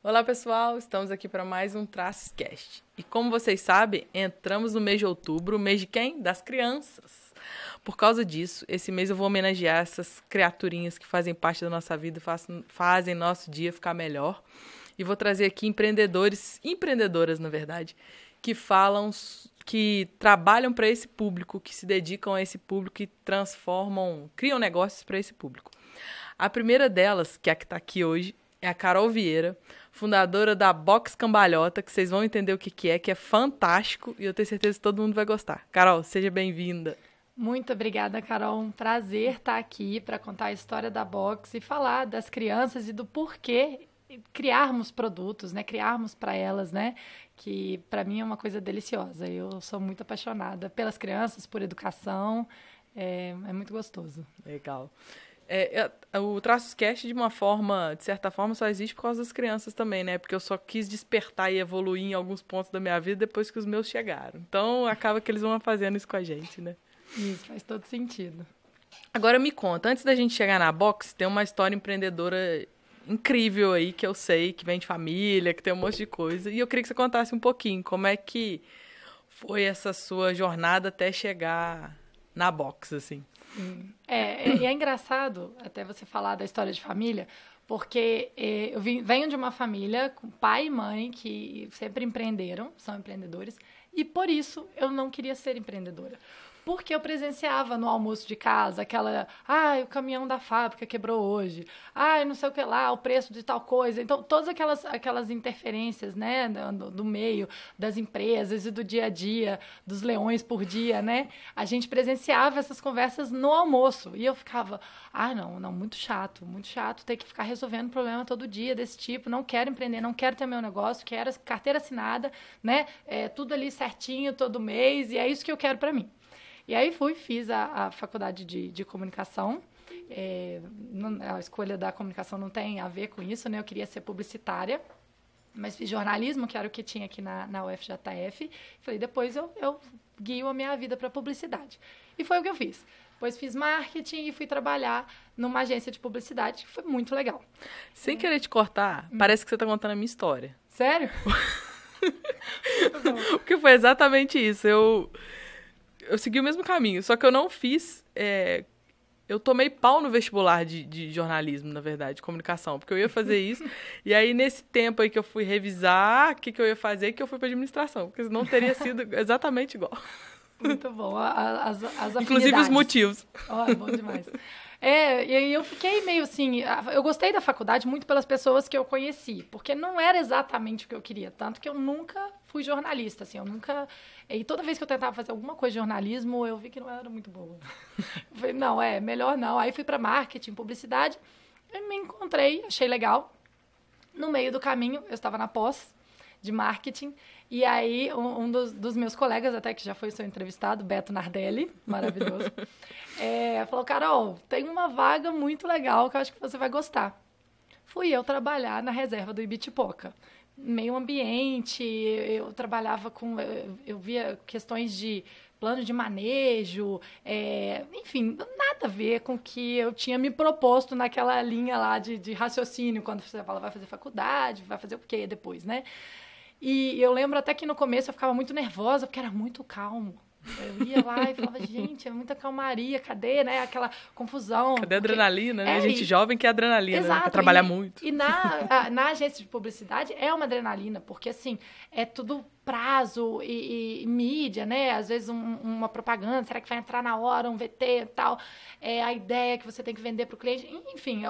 Olá, pessoal! Estamos aqui para mais um Traçoscast. E como vocês sabem, entramos no mês de outubro, o mês de quem? Das crianças. Por causa disso, esse mês eu vou homenagear essas criaturinhas que fazem parte da nossa vida, fazem nosso dia ficar melhor. E vou trazer aqui empreendedores, empreendedoras, na verdade, que falam, que trabalham para esse público, que se dedicam a esse público e transformam, criam negócios para esse público. A primeira delas, que é a que está aqui hoje, é a Carol Vieira, fundadora da Box Cambalhota, que vocês vão entender o que é fantástico e eu tenho certeza que todo mundo vai gostar. Carol, seja bem-vinda. Muito obrigada, Carol. Um prazer estar aqui para contar a história da Box e falar das crianças e do porquê criarmos produtos, né? Criarmos para elas, né? Que para mim é uma coisa deliciosa. Eu sou muito apaixonada pelas crianças, por educação. É muito gostoso. Legal. O Traçoscast, de certa forma, só existe por causa das crianças também, né? Porque eu só quis despertar e evoluir em alguns pontos da minha vida depois que os meus chegaram. Então, acaba que eles vão fazendo isso com a gente, né? Isso, faz todo sentido. Agora me conta, antes da gente chegar na Box, tem uma história empreendedora incrível aí que eu sei, que vem de família, que tem um monte de coisa. E eu queria que você contasse um pouquinho como é que foi essa sua jornada até chegar na Box, assim. Sim. E é engraçado até você falar da história de família, porque eu venho de uma família com pai e mãe que sempre empreenderam, são empreendedores, e por isso eu não queria ser empreendedora. Porque eu presenciava no almoço de casa o caminhão da fábrica quebrou hoje, não sei o que lá, o preço de tal coisa. Então, todas aquelas interferências, né, do meio, das empresas e do dia a dia, dos leões por dia, né, a gente presenciava essas conversas no almoço. E eu ficava, não, muito chato ter que ficar resolvendo problema todo dia desse tipo, não quero empreender, não quero ter meu negócio, quero carteira assinada, né, tudo ali certinho todo mês, e é isso que eu quero para mim. E aí fiz a faculdade de comunicação. A escolha da comunicação não tem a ver com isso, né? Eu queria ser publicitária, mas fiz jornalismo, que era o que tinha aqui na UFJF. Falei, depois eu guio a minha vida para publicidade. E foi o que eu fiz. Depois fiz marketing e fui trabalhar numa agência de publicidade, que foi muito legal. Sem querer te cortar, parece que você está contando a minha história. Sério? Porque foi exatamente isso. Eu segui o mesmo caminho, só que eu não fiz... eu tomei pau no vestibular de jornalismo, na verdade, de comunicação, porque eu ia fazer isso, e aí nesse tempo aí que eu fui revisar o que eu ia fazer, que eu fui para administração, porque senão teria sido exatamente igual. Muito bom, as afinidades. Inclusive os motivos. Bom demais. E aí eu fiquei meio assim... Eu gostei da faculdade muito pelas pessoas que eu conheci, porque não era exatamente o que eu queria, tanto que eu nunca fui jornalista, assim, eu nunca... E toda vez que eu tentava fazer alguma coisa de jornalismo, eu vi que não era muito boa. Eu falei, não, melhor não. Aí fui para marketing, publicidade, e me encontrei, achei legal. No meio do caminho, eu estava na pós de marketing, e aí um dos meus colegas, até que já foi seu entrevistado, Beto Nardelli, maravilhoso, falou, Carol, tem uma vaga muito legal que eu acho que você vai gostar. Fui eu trabalhar na reserva do Ibitipoca. Meio ambiente, eu trabalhava eu via questões de plano de manejo, enfim, nada a ver com o que eu tinha me proposto naquela linha lá de raciocínio, quando você fala, vai fazer faculdade, vai fazer o quê depois, né? E eu lembro até que no começo eu ficava muito nervosa, porque era muito calmo. Eu ia lá e falava, gente, é muita calmaria, cadê, né, aquela confusão. Cadê a adrenalina, né? A gente jovem quer adrenalina, exato, né? Quer trabalhar muito. E na agência de publicidade é uma adrenalina, porque, assim, é tudo prazo e mídia, né? Às vezes uma propaganda, será que vai entrar na hora, um VT e tal. A ideia que você tem que vender para o cliente. Enfim,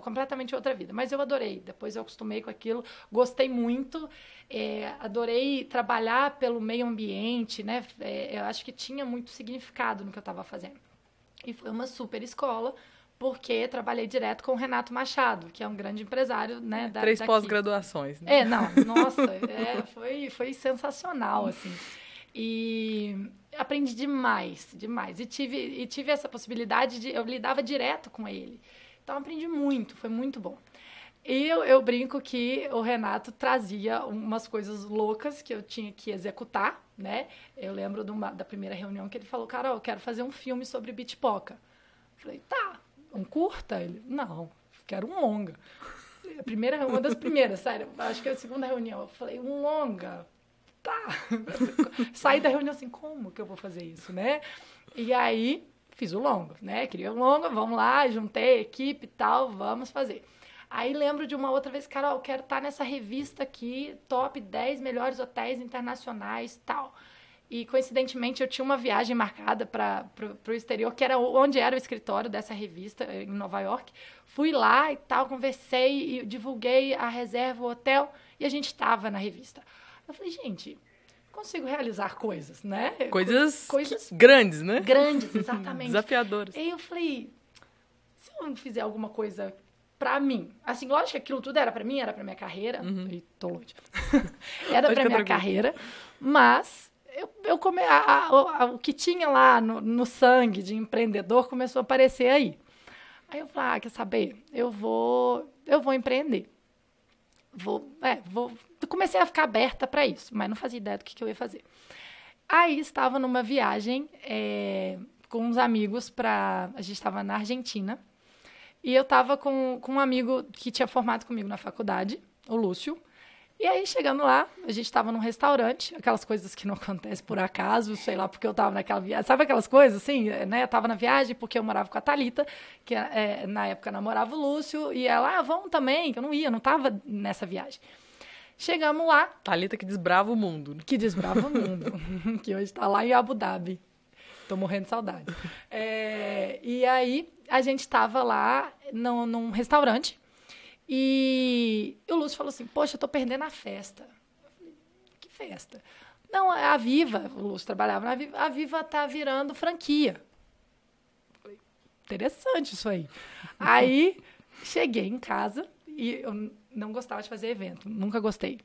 completamente outra vida. Mas eu adorei. Depois eu acostumei com aquilo, gostei muito. Adorei trabalhar pelo meio ambiente, né? Eu acho que tinha muito significado no que eu estava fazendo. E foi uma super escola, porque trabalhei direto com o Renato Machado, que é um grande empresário, né? 3 pós-graduações, né? Nossa, foi sensacional, assim. E aprendi demais. E tive essa possibilidade eu lidava direto com ele. Então, aprendi muito, foi muito bom. E eu brinco que o Renato trazia umas coisas loucas que eu tinha que executar, né? Eu lembro da primeira reunião que ele falou, Carol, eu quero fazer um filme sobre Ibitipoca. Eu falei, tá, um curta? Ele, não, quero um longa. Uma das primeiras, sério. Acho que é a segunda reunião. Eu falei, um longa. Tá. Saí da reunião assim, como que eu vou fazer isso, né? E aí, fiz o longa, né? Queria o longa, vamos lá, juntei a equipe e tal, vamos fazer. Aí lembro de uma outra vez, Carol, eu quero estar nessa revista aqui, top 10 melhores hotéis internacionais e tal. E, coincidentemente, eu tinha uma viagem marcada para o exterior, que era onde era o escritório dessa revista, em Nova York. Fui lá e tal, conversei e divulguei a reserva, o hotel, e a gente estava na revista. Eu falei, gente, consigo realizar coisas, né? Coisas grandes, né? Grandes, exatamente. Desafiadoras. E eu falei, se eu não fizer alguma coisa pra mim, assim, lógico que aquilo tudo era pra mim, era pra minha carreira, e tô longe. Era pra minha carreira, mas o que tinha lá no sangue de empreendedor começou a aparecer aí. Aí eu falei, quer saber? Eu vou empreender. Comecei a ficar aberta para isso, mas não fazia ideia do que eu ia fazer. Aí estava numa viagem com uns amigos a gente estava na Argentina, e eu estava com um amigo que tinha formado comigo na faculdade, o Lúcio. E aí, chegando lá, a gente estava num restaurante, aquelas coisas que não acontecem por acaso, sei lá, porque eu estava naquela viagem. Sabe aquelas coisas, assim, né? Eu estava na viagem porque eu morava com a Thalita, que na época namorava o Lúcio, e ela, vamos também, que eu não estava nessa viagem. Chegamos lá. Thalita que desbrava o mundo. Que desbrava o mundo, que hoje está lá em Abu Dhabi. Tô morrendo de saudade. E aí, a gente estava lá num restaurante, e o Lúcio falou assim, poxa, eu tô perdendo a festa. Eu falei, que festa? Não, a Viva, o Lúcio trabalhava na Viva, a Viva tá virando franquia. Eu falei, interessante isso aí. Aí, cheguei em casa e eu não gostava de fazer evento, nunca gostei.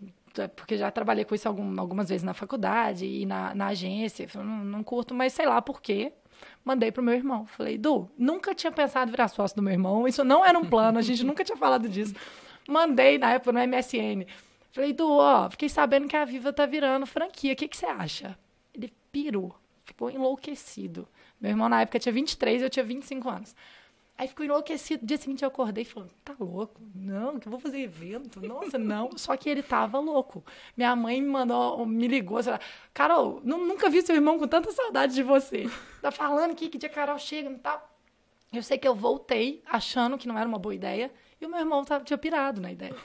Porque já trabalhei com isso algumas vezes na faculdade e na agência. Eu não curto, mas sei lá por quê. Mandei pro meu irmão. Falei, Du, nunca tinha pensado em virar sócio do meu irmão. Isso não era um plano, a gente nunca tinha falado disso. Mandei na época no MSN. Falei, Du, fiquei sabendo que a Viva tá virando franquia. O que você acha? Ele pirou. Ficou enlouquecido. Meu irmão na época tinha 23 e eu tinha 25 anos. Aí ficou enlouquecido. No dia seguinte eu acordei e falei, tá louco? Não, que eu vou fazer evento. Nossa, não. Só que ele tava louco. Minha mãe me ligou, sei lá, Carol, nunca vi seu irmão com tanta saudade de você. Tá falando aqui que dia a Carol chega e tal. Eu sei que eu voltei achando que não era uma boa ideia e o meu irmão tinha pirado na ideia.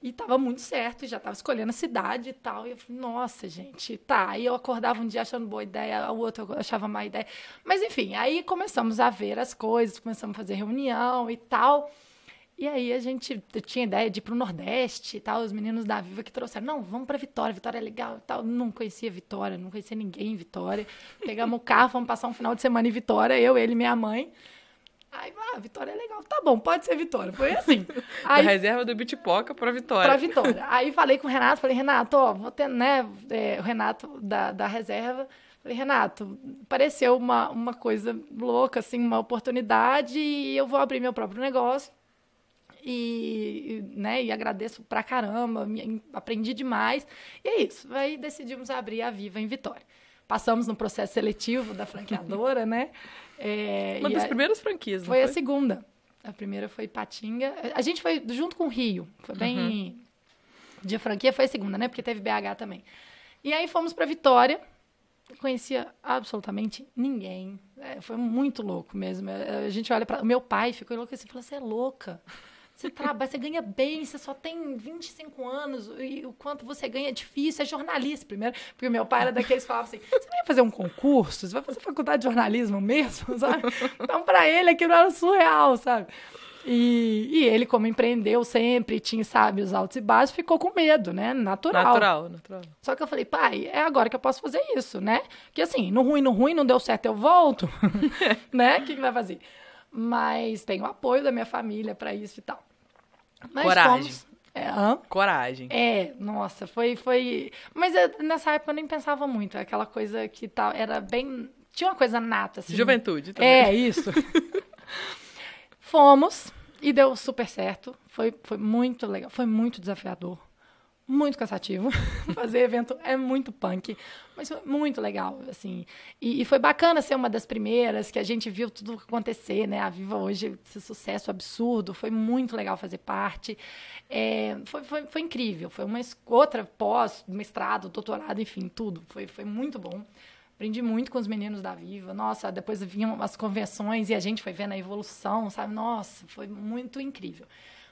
E tava muito certo, e já tava escolhendo a cidade e tal. E eu falei, nossa, gente, tá. Aí eu acordava um dia achando boa ideia, o outro eu achava má ideia. Mas, enfim, aí começamos a ver as coisas, começamos a fazer reunião e tal. E aí eu tinha ideia de ir pro Nordeste e tal, os meninos da Viva que trouxeram, não, vamos pra Vitória, Vitória é legal e tal. Não conhecia Vitória, não conhecia ninguém em Vitória. Pegamos o carro, fomos passar um final de semana em Vitória, eu, ele e minha mãe. Aí, Vitória é legal. Tá bom, pode ser Vitória. Foi assim. Aí, da reserva do Bitpoca pra Vitória. Pra Vitória. Aí falei com o Renato, Renato, vou ter, né, o Renato da reserva. Falei, Renato, pareceu uma coisa louca, assim, uma oportunidade, e eu vou abrir meu próprio negócio. E agradeço pra caramba, aprendi demais. E é isso. Aí decidimos abrir a Viva em Vitória. Passamos no processo seletivo da franqueadora, né? Uma das primeiras franquias, não foi? Foi a segunda. A primeira foi Ipatinga. A gente foi junto com o Rio. Foi bem... De franquia foi a segunda, né? Porque teve BH também. E aí fomos para Vitória. Não conhecia absolutamente ninguém. Foi muito louco mesmo. A gente olha para... O meu pai ficou enlouquecido e falou, você é louca. Você trabalha, você ganha bem, você só tem 25 anos, e o quanto você ganha é difícil, é jornalista primeiro, porque o meu pai era daqueles que falavam assim, você vai fazer um concurso, você vai fazer faculdade de jornalismo mesmo, sabe? Então, para ele, aquilo era surreal, sabe? E ele, como empreendeu sempre, tinha, sabe, os altos e baixos, ficou com medo, né? Natural. Só que eu falei, pai, é agora que eu posso fazer isso, né? Porque assim, no ruim, não deu certo, eu volto, né? O que vai fazer? Mas tenho o apoio da minha família para isso e tal. Mas coragem. Coragem. Nossa, foi... Mas nessa época eu nem pensava muito. Aquela coisa que era bem... Tinha uma coisa nata, assim. Juventude também. Isso. Fomos e deu super certo. Foi muito legal. Foi muito desafiador. muito cansativo. Fazer evento é muito punk, mas foi muito legal, assim. E foi bacana ser uma das primeiras, que a gente viu tudo acontecer, né? A Viva hoje, esse sucesso absurdo, foi muito legal fazer parte. Foi incrível, foi uma outra pós, mestrado, doutorado, enfim, tudo. Foi muito bom. Aprendi muito com os meninos da Viva. Nossa, depois vinham as convenções e a gente foi vendo a evolução, sabe? Nossa, foi muito incrível.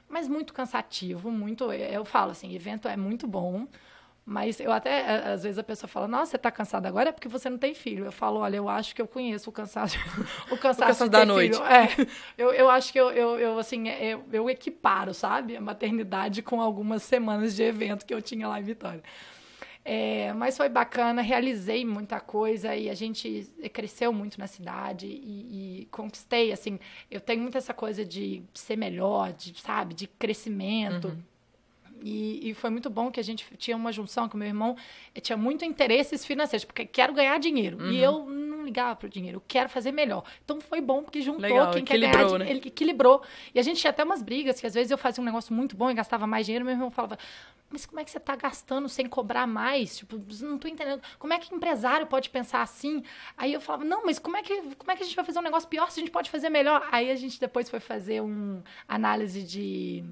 Mas muito cansativo, muito... Eu falo assim, evento é muito bom, mas eu até... Às vezes a pessoa fala, nossa, você tá cansada agora? É porque você não tem filho. Eu falo, olha, eu acho que eu conheço o cansaço... o cansaço da noite. Eu acho que eu equiparo, sabe? A maternidade com algumas semanas de evento que eu tinha lá em Vitória. Mas foi bacana, realizei muita coisa e a gente cresceu muito na cidade e conquistei, assim, eu tenho muito essa coisa de ser melhor, sabe, de crescimento. Uhum. E foi muito bom que a gente tinha uma junção com o meu irmão, tinha muito interesses financeiros, porque quero ganhar dinheiro. Uhum. E eu não ligava pro dinheiro, eu quero fazer melhor. Então foi bom porque juntou. Legal, quem quer ganhar dinheiro, né? Ele equilibrou. E a gente tinha até umas brigas, que às vezes eu fazia um negócio muito bom e gastava mais dinheiro, meu irmão falava, mas como é que você tá gastando sem cobrar mais? Tipo, não tô entendendo. Como é que empresário pode pensar assim? Aí eu falava, não, mas como é que a gente vai fazer um negócio pior se a gente pode fazer melhor? Aí a gente depois foi fazer uma análise de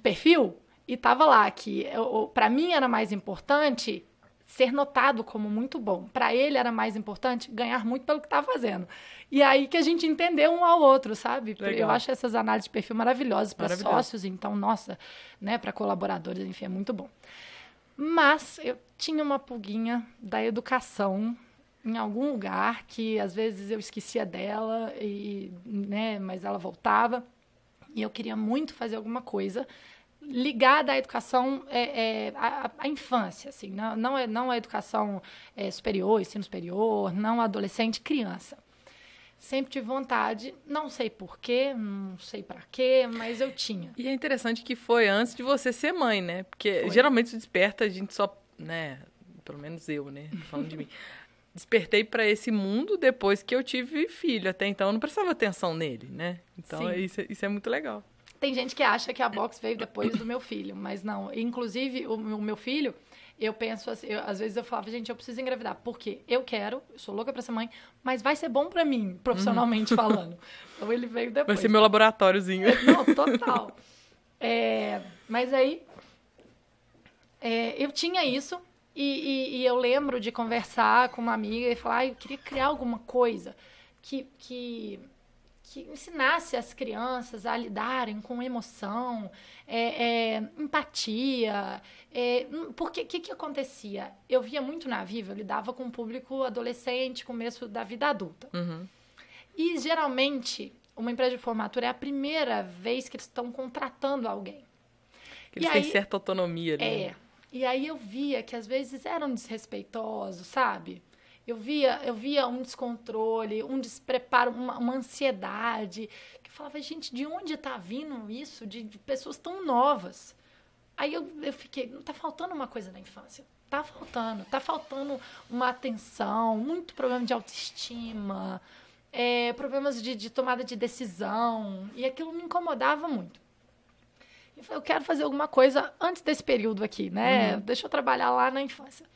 perfil e tava lá que para mim era mais importante ser notado como muito bom. Para ele era mais importante ganhar muito pelo que estava fazendo. E aí que a gente entendeu um ao outro, sabe? Legal. Eu acho essas análises de perfil maravilhosas para sócios, então, nossa, né, para colaboradores, enfim, é muito bom. Mas eu tinha uma pulguinha da educação em algum lugar que às vezes eu esquecia dela, né, mas ela voltava. E eu queria muito fazer alguma coisa ligada à educação à infância, assim, não a educação superior, ensino superior, não adolescente, criança. Sempre tive vontade, não sei porquê, não sei pra quê, mas eu tinha. E é interessante que foi antes de você ser mãe, né? Porque geralmente isso desperta, a gente só, né? Pelo menos eu, né? Falando de mim. Despertei pra esse mundo depois que eu tive filho. Até então eu não prestava atenção nele, né? Então isso é muito legal. Tem gente que acha que a box veio depois do meu filho, mas não. Inclusive, o meu filho, eu penso assim, às vezes eu falava, gente, eu preciso engravidar, porque eu sou louca pra ser mãe, mas vai ser bom pra mim, profissionalmente falando. Então ele veio depois. Vai ser meu laboratóriozinho. Não, total. Mas aí, eu tinha isso, e eu lembro de conversar com uma amiga e falar, eu queria criar alguma coisa que ensinasse as crianças a lidarem com emoção, empatia. Porque o que acontecia? Eu via muito na Viva, eu lidava com o público adolescente, começo da vida adulta. Uhum. E, geralmente, uma empresa de formatura é a primeira vez que eles estão contratando alguém. Eles têm certa autonomia ali. Né? E aí eu via que, às vezes, eram desrespeitosos, sabe? Eu via um descontrole, um despreparo, uma ansiedade. Que eu falava, gente, de onde está vindo isso de pessoas tão novas? Aí eu fiquei, não está faltando uma coisa na infância. Tá faltando uma atenção, muito problema de autoestima, problemas de tomada de decisão. E aquilo me incomodava muito. Eu falei, eu quero fazer alguma coisa antes desse período aqui, né? Uhum. Deixa eu trabalhar lá na infância.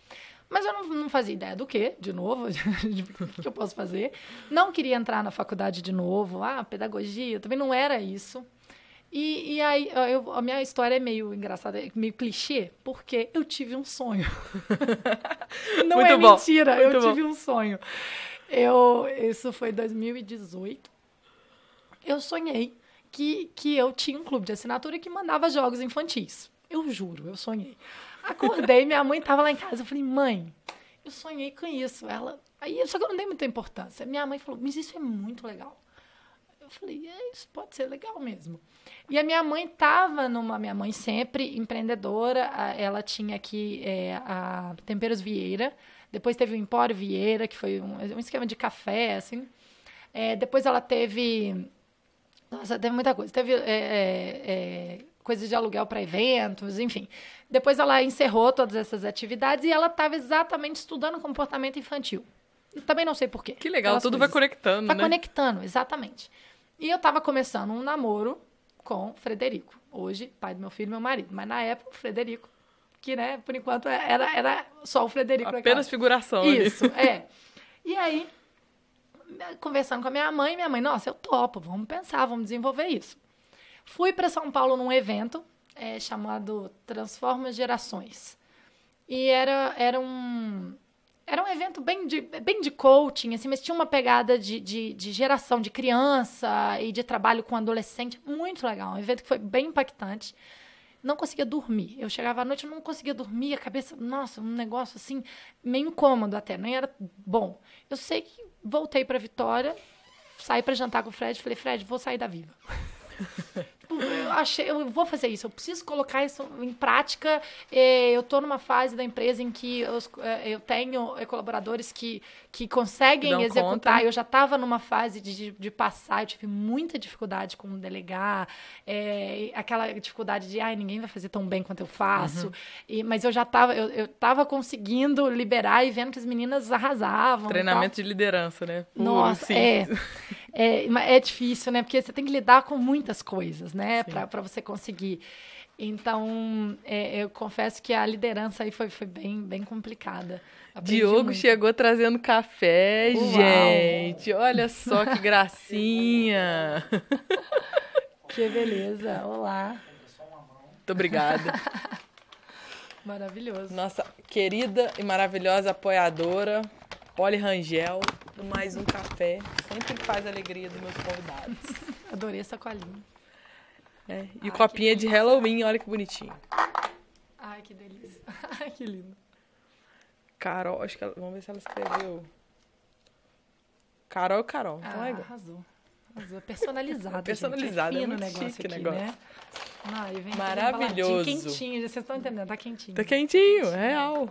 Mas eu não fazia ideia do quê, de novo, o que eu posso fazer. Não queria entrar na faculdade de novo, pedagogia, também não era isso. E aí, a minha história é meio engraçada, meio clichê, porque eu tive um sonho. Não muito é bom. Mentira, muito eu tive um sonho. Isso foi em 2018. Eu sonhei que eu tinha um clube de assinatura que mandava jogos infantis. Eu juro, eu sonhei. Acordei, minha mãe estava lá em casa. Eu falei, mãe, eu sonhei com isso. Só que eu não dei muita importância. Minha mãe falou, mas isso é muito legal. Eu falei, isso pode ser legal mesmo. E a minha mãe minha mãe sempre empreendedora. Ela tinha aqui a Temperos Vieira. Depois teve o Empório Vieira, que foi um esquema de café, assim. Depois ela teve... Nossa, teve muita coisa. Teve... coisas de aluguel para eventos, enfim. Depois ela encerrou todas essas atividades e ela estava exatamente estudando comportamento infantil. Eu também não sei por quê. Que legal, tudo vai conectando, né? Vai conectando, exatamente. E eu estava começando um namoro com o Frederico. Hoje, pai do meu filho e meu marido. Mas na época, o Frederico que, né, por enquanto era só o Frederico. Apenas figuração. Isso, ali. E aí, conversando com a minha mãe, nossa, eu topo, vamos pensar, vamos desenvolver isso. Fui para São Paulo num evento chamado Transforma Gerações. E era um evento bem de coaching, assim, mas tinha uma pegada de geração de criança e de trabalho com adolescente. Muito legal. Um evento que foi bem impactante. Não conseguia dormir. Eu chegava à noite e não conseguia dormir. A cabeça, nossa, um negócio assim, meio incômodo até. Nem era bom. Eu sei que voltei para Vitória, saí para jantar com o Fred. Falei, Fred, vou sair da Viva. Eu vou fazer isso, eu preciso colocar isso em prática. Eu estou numa fase da empresa em que eu tenho colaboradores que conseguem executar. Conta. Eu já estava numa fase de passar, eu tive muita dificuldade com delegar, aquela dificuldade de ninguém vai fazer tão bem quanto eu faço. Mas eu já estava conseguindo liberar e vendo que as meninas arrasavam. Treinamento de liderança, né? Nossa, é difícil, né? Porque você tem que lidar com muitas coisas, né? Para você conseguir. Então, eu confesso que a liderança aí foi bem complicada. Aprendi Diogo muito. chegou trazendo café, Uau. Gente. Olha só que gracinha. Que beleza. Olá. Muito obrigada. Maravilhoso. Nossa querida e maravilhosa apoiadora, Polly Rangel, do Mais Um Café. Sempre faz a alegria dos meus convidados. Adorei essa colinha. E o copinho é de Halloween, olha que bonitinho. Ai, que delícia. Ai, que lindo. Carol, acho que vamos ver se ela escreveu. Carol. Então arrasou. Personalizado. Personalizado, gente. É muito negócio chique aqui, negócio. Né? Maravilhoso. Quentinho, vocês estão entendendo, tá quentinho. Tá quentinho, real.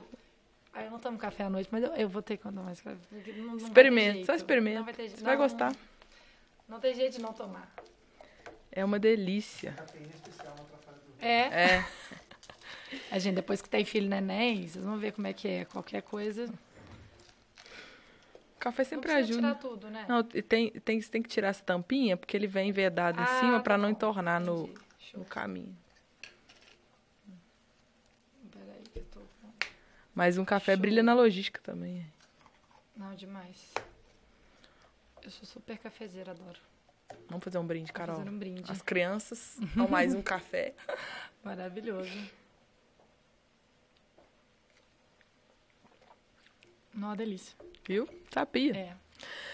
Eu não tomo café à noite, mas eu vou ter que tomar mais café. Experimenta, só experimenta. Você vai gostar. Não tem jeito de não tomar. É uma delícia. É. A gente, depois que tem filho neném, vocês vão ver como é que é. Qualquer coisa. O café sempre não ajuda. Tirar tudo, né? Não, você tem que tirar essa tampinha, porque ele vem vedado em cima para não entornar no caminho. Peraí, que eu tô... Mas um café brilha na logística também. Não, demais. Eu sou super cafezeira, adoro. Vamos fazer um brinde, Carol. Vamos fazer um brinde. As crianças ao mais um café. Maravilhoso. Uma delícia. Viu? Sabia.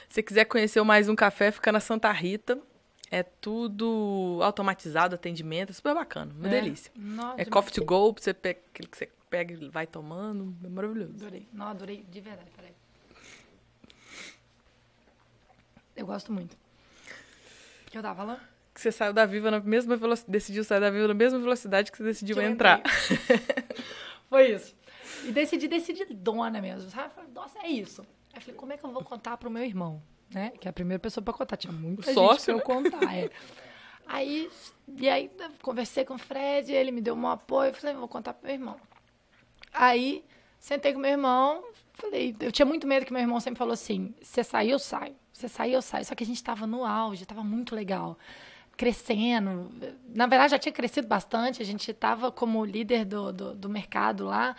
Se você quiser conhecer o Mais Um Café, fica na Santa Rita. É tudo automatizado, atendimento. É super bacana. Uma delícia. Nossa, coffee to go, aquele que você pega e vai tomando. É maravilhoso. Adorei. Não, adorei de verdade. Peraí. Eu gosto muito. O que eu tava falando? Que você saiu da Viva na mesma velocidade, decidiu sair da Viva na mesma velocidade que você decidiu entrar. Foi isso. E decididona mesmo, sabe? Falei, nossa, é isso. Aí eu falei, como é que eu vou contar pro meu irmão? Né? Que é a primeira pessoa pra contar. Tinha muita gente pra eu contar. Aí conversei com o Fred, ele me deu um apoio. Falei, vou contar pro meu irmão. Aí, sentei com meu irmão. Falei, eu tinha muito medo que meu irmão sempre falou assim, você sair, eu saio. Você sair, eu saio. Só que a gente tava no auge, tava muito legal. Crescendo. Na verdade, já tinha crescido bastante. A gente tava como líder do mercado lá.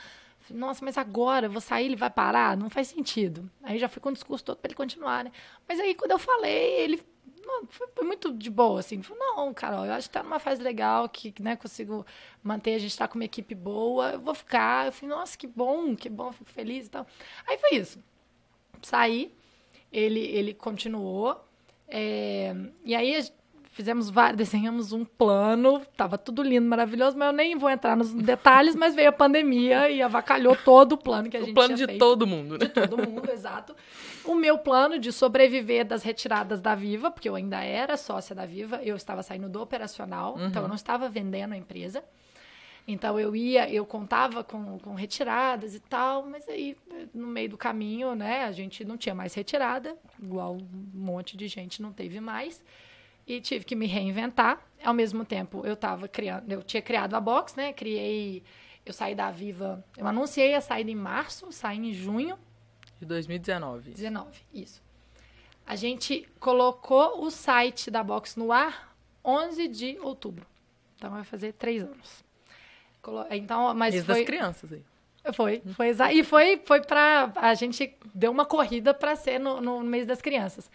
Nossa, mas agora eu vou sair, ele vai parar? Não faz sentido. Aí já fui com o discurso todo para ele continuar, né? Mas aí, quando eu falei, ele foi muito de boa, assim. Falou, não, Carol, eu acho que tá numa fase legal, que né, consigo manter, a gente tá com uma equipe boa, eu vou ficar. Eu falei, nossa, que bom, fico feliz e tal. Aí foi isso. Saí, ele continuou, e aí desenhamos um plano, tava tudo lindo, maravilhoso, mas eu nem vou entrar nos detalhes, mas veio a pandemia e avacalhou todo o plano que a gente tinha feito. O plano de todo mundo, né? De todo mundo, exato. O meu plano de sobreviver das retiradas da Viva, porque eu ainda era sócia da Viva, eu estava saindo do operacional, então eu não estava vendendo a empresa. Então eu contava com retiradas e tal, mas aí no meio do caminho, né, a gente não tinha mais retirada, igual um monte de gente não teve mais. E tive que me reinventar. Ao mesmo tempo, eu tinha criado a Box, né? Eu saí da Viva, eu anunciei a saída em março, saí em junho. De 2019. 19, isso. A gente colocou o site da Box no ar 11 de outubro. Então, vai fazer 3 anos. Então, mas Mês das crianças aí. E foi pra... A gente deu uma corrida para ser no mês das crianças.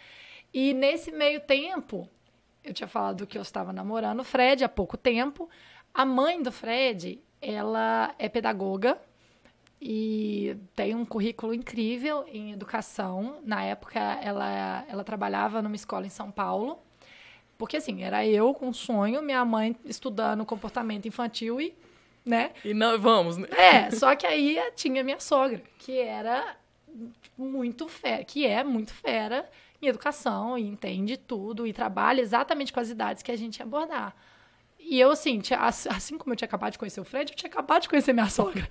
E nesse meio tempo, eu tinha falado que eu estava namorando o Fred há pouco tempo. A mãe do Fred, ela é pedagoga e tem um currículo incrível em educação. Na época, ela trabalhava numa escola em São Paulo. Porque, assim, era eu com sonho, minha mãe estudando comportamento infantil e, né? E não, vamos, né? Só que aí tinha minha sogra, que era muito fera, que é muito fera em educação, e entende tudo, e trabalha exatamente com as idades que a gente ia abordar. E eu, assim, assim como eu tinha acabado de conhecer o Fred, eu tinha acabado de conhecer minha sogra.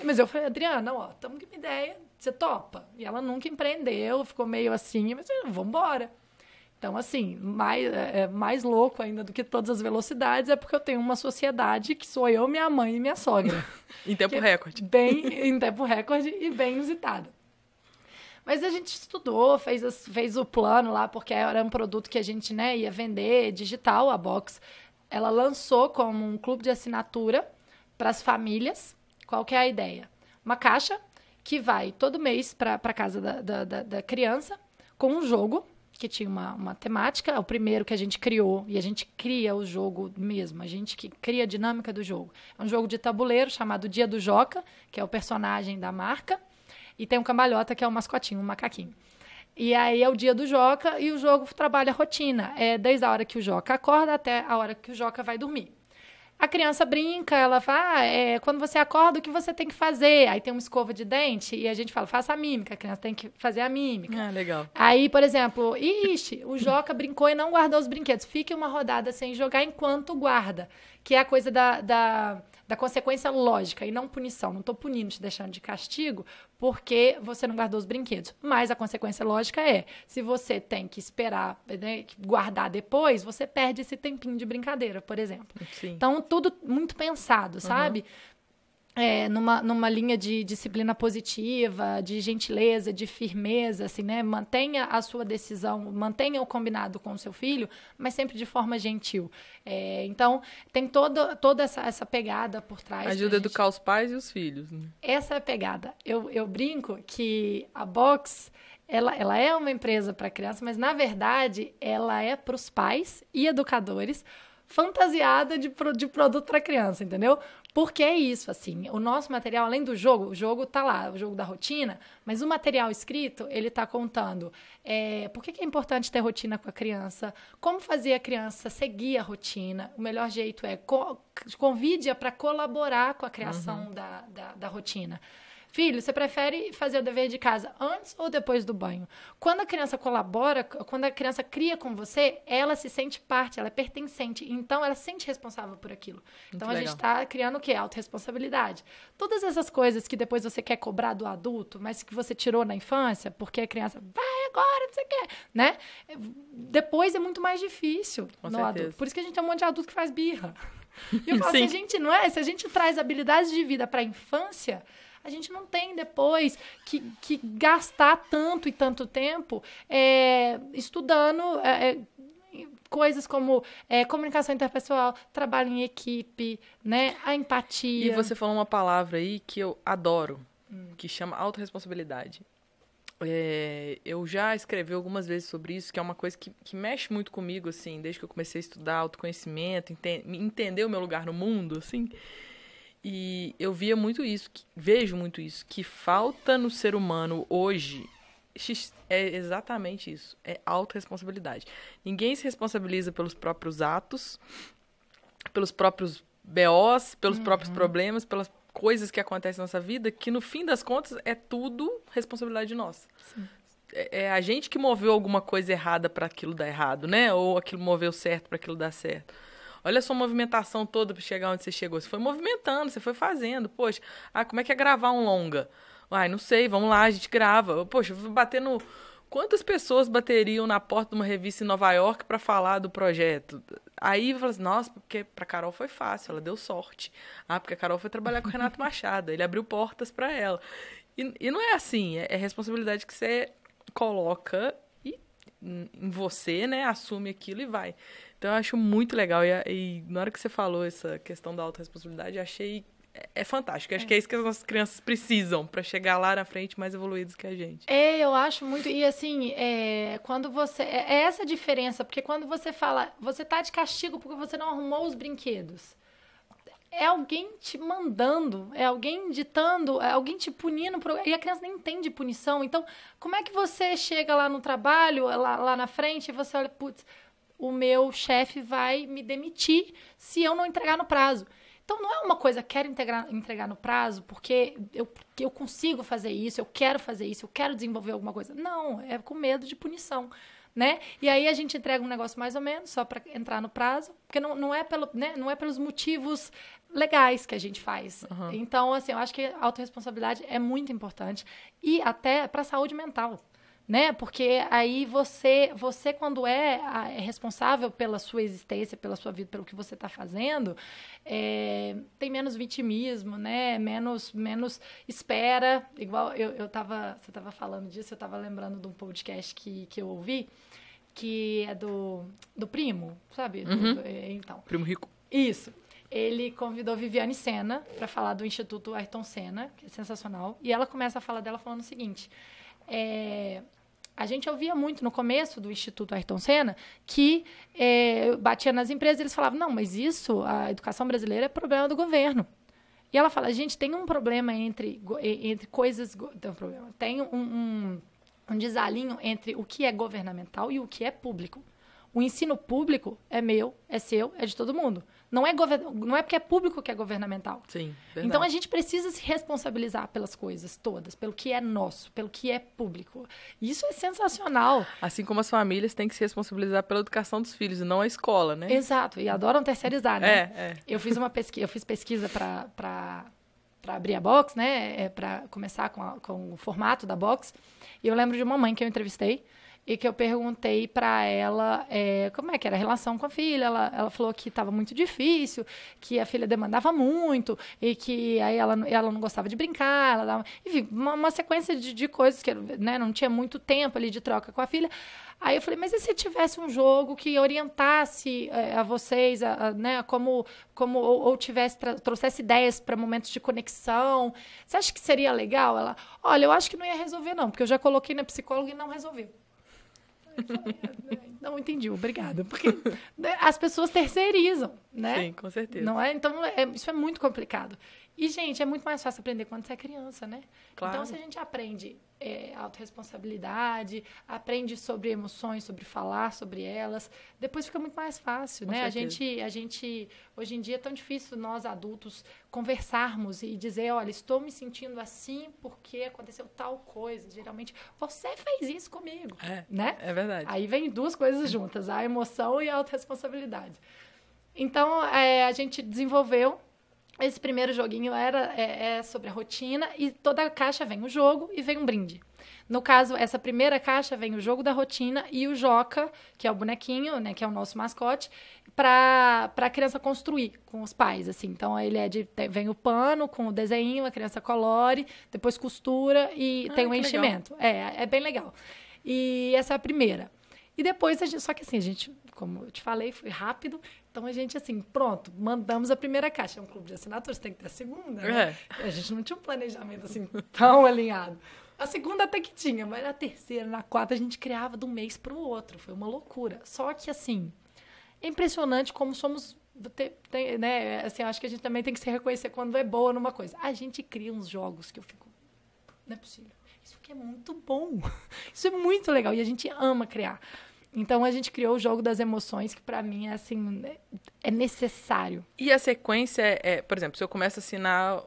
Mas eu falei, Adriana, ó, estamos com uma ideia, você topa? E ela nunca empreendeu, ficou meio assim, mas vamos embora. Então, assim, mais louco ainda do que todas as velocidades é porque eu tenho uma sociedade que sou eu, minha mãe e minha sogra. Em tempo recorde. Em tempo recorde e bem inusitada. Mas a gente estudou, fez o plano lá, porque era um produto que a gente, né, ia vender digital, a Box. Ela lançou como um clube de assinatura para as famílias. Qual que é a ideia? Uma caixa que vai todo mês para a casa da criança com um jogo que tinha uma temática, é o primeiro que a gente criou, e a gente cria o jogo mesmo, a gente que cria a dinâmica do jogo. É um jogo de tabuleiro chamado Dia do Joca, que é o personagem da marca, e tem um cambalhota, que é o mascotinho, um macaquinho. E aí é o Dia do Joca, e o jogo trabalha a rotina, desde a hora que o Joca acorda até a hora que o Joca vai dormir. A criança brinca, ela fala, quando você acorda, o que você tem que fazer? Aí tem uma escova de dente e a gente fala, faça a mímica, a criança tem que fazer a mímica. Ah, legal. Aí, por exemplo, o Joca brincou e não guardou os brinquedos. Fique uma rodada sem jogar enquanto guarda, que é a coisa da consequência lógica e não punição. Não estou punindo, te deixando de castigo, porque você não guardou os brinquedos. Mas a consequência lógica se você tem que esperar, né, guardar depois, você perde esse tempinho de brincadeira, por exemplo. Sim. Então, tudo muito pensado, sabe? Numa linha de disciplina positiva, de gentileza, de firmeza, assim, né? Mantenha a sua decisão, mantenha o combinado com o seu filho, mas sempre de forma gentil. Então, tem toda essa pegada por trás. Ajuda a educar os pais e os filhos. Né? Essa é a pegada. Eu brinco que a Box, ela é uma empresa para criança, mas, na verdade, ela é para os pais e educadores, fantasiada de produto para criança, entendeu? Porque é isso, assim, o nosso material, além do jogo, o jogo tá lá, o jogo da rotina, mas o material escrito, ele tá contando por que é importante ter rotina com a criança, como fazer a criança seguir a rotina, o melhor jeito convide-a para colaborar com a criação da rotina. Filho, você prefere fazer o dever de casa antes ou depois do banho? Quando a criança colabora, quando a criança cria com você, ela se sente parte, ela é pertencente. Então, ela se sente responsável por aquilo. Então, a gente está criando o quê? Autorresponsabilidade. Todas essas coisas que depois você quer cobrar do adulto, mas que você tirou na infância, porque a criança vai agora, não sei o quê, né? Depois é muito mais difícil no adulto. Por isso que a gente tem um monte de adulto que faz birra. E eu falo, se a gente traz habilidades de vida para a infância, a gente não tem depois que gastar tanto e tanto tempo estudando coisas como comunicação interpessoal, trabalho em equipe, né? A empatia. E você falou uma palavra aí que eu adoro, que chama autorresponsabilidade. Eu já escrevi algumas vezes sobre isso, que é uma coisa que mexe muito comigo, assim, desde que eu comecei a estudar autoconhecimento, entender o meu lugar no mundo, assim. E eu vejo muito isso, que falta no ser humano hoje é exatamente isso, é autorresponsabilidade. Ninguém se responsabiliza pelos próprios atos, pelos próprios BOs, pelos próprios problemas, pelas coisas que acontecem na nossa vida, que no fim das contas é tudo responsabilidade nossa. Sim. É a gente que moveu alguma coisa errada para aquilo dar errado, né? Ou aquilo moveu certo para aquilo dar certo. Olha a sua movimentação toda para chegar onde você chegou. Você foi movimentando, você foi fazendo. Poxa, como é que é gravar um longa? Não sei, vamos lá, a gente grava. Poxa, vou bater no... Quantas pessoas bateriam na porta de uma revista em Nova York para falar do projeto? Aí eu falo assim, nossa, porque para Carol foi fácil, ela deu sorte. Porque a Carol foi trabalhar com o Renato Machado, ele abriu portas para ela. E não é assim, é responsabilidade que você coloca em você, né? Assume aquilo e vai. Então, eu acho muito legal. E na hora que você falou essa questão da autorresponsabilidade, eu achei é fantástico. Acho que é isso que as nossas crianças precisam para chegar lá na frente mais evoluídos que a gente. Eu acho muito. E assim, quando você. É essa a diferença, porque quando você fala, você tá de castigo porque você não arrumou os brinquedos. É alguém te mandando, é alguém ditando, é alguém te punindo, e a criança nem entende punição. Então, como é que você chega lá no trabalho, lá na frente, e você olha, putz, o meu chefe vai me demitir se eu não entregar no prazo. Então, não é uma coisa, quero entregar no prazo porque eu consigo fazer isso, eu quero fazer isso, eu quero desenvolver alguma coisa. Não, é com medo de punição, né? E aí a gente entrega um negócio mais ou menos, só para entrar no prazo, porque não é pelos motivos legais que a gente faz. Uhum. Então, assim, eu acho que a autorresponsabilidade é muito importante. E até para a saúde mental. Né? Porque aí você quando é responsável pela sua existência, pela sua vida, pelo que você está fazendo, tem menos vitimismo, né? Menos espera. Igual você estava falando disso, eu estava lembrando de um podcast que eu ouvi, que é do Primo, sabe? Uhum. Então. Primo Rico. Isso. Ele convidou Viviane Senna para falar do Instituto Ayrton Senna, que é sensacional, e ela começa a fala dela falando o seguinte: a gente ouvia muito no começo do Instituto Ayrton Senna que batia nas empresas e eles falavam, não, mas isso, a educação brasileira é problema do governo. E ela fala, a gente tem um problema entre coisas... Tem um desalinho entre o que é governamental e o que é público. O ensino público é meu, é seu, é de todo mundo. Não é porque é público que é governamental. Sim, verdade. Então, a gente precisa se responsabilizar pelas coisas todas, pelo que é nosso, pelo que é público. Isso é sensacional. Assim como as famílias têm que se responsabilizar pela educação dos filhos, e não a escola, né? Exato, e adoram terceirizar, né? Eu fiz pesquisa para abrir a box, né? Para começar com o formato da box. E eu lembro de uma mãe que eu entrevistei, e que eu perguntei para ela como é que era a relação com a filha. Ela falou que estava muito difícil, que a filha demandava muito, e que aí ela não gostava de brincar. Enfim, uma sequência de coisas que, né, não tinha muito tempo ali de troca com a filha. Aí eu falei, mas e se tivesse um jogo que orientasse a vocês, né, ou trouxesse ideias para momentos de conexão? Você acha que seria legal? Ela, olha, eu acho que não ia resolver não, porque eu já coloquei na psicóloga e não resolveu. Não entendi, obrigada. Porque as pessoas terceirizam, né? Sim, com certeza. Não é? Então, isso é muito complicado. E, gente, é muito mais fácil aprender quando você é criança, né? Claro. Então, se a gente aprende autorresponsabilidade, aprende sobre emoções, sobre falar sobre elas, depois fica muito mais fácil, com né? A certeza. gente, hoje em dia, é tão difícil nós, adultos, conversarmos e dizer, olha, estou me sentindo assim porque aconteceu tal coisa. Geralmente, você fez isso comigo, né? É verdade. Aí vem duas coisas juntas, a emoção e a autorresponsabilidade. Então, a gente desenvolveu esse primeiro joguinho é sobre a rotina, e toda a caixa vem o jogo e vem um brinde. No caso, essa primeira caixa vem o jogo da rotina e o Joca, que é o bonequinho, né, que é o nosso mascote, para a criança construir com os pais, assim. Então, ele vem o pano com o desenho, a criança colore, depois costura e tem um enchimento. É bem legal. E essa é a primeira. E depois, só que assim, a gente, como eu te falei, foi rápido. Então, a gente, assim, pronto, mandamos a primeira caixa. É um clube de assinaturas, tem que ter a segunda, né? A gente não tinha um planejamento, assim, tão alinhado. A segunda até que tinha, mas na terceira, na quarta, a gente criava de um mês para o outro. Foi uma loucura. Só que, assim, é impressionante como somos... né? Assim, acho que a gente também tem que se reconhecer quando é boa numa coisa. A gente cria uns jogos que eu fico... Não é possível. Isso aqui é muito bom. Isso é muito legal. E a gente ama criar. Então, a gente criou o jogo das emoções, que pra mim é, assim, é necessário. E a sequência por exemplo, se eu começo a assinar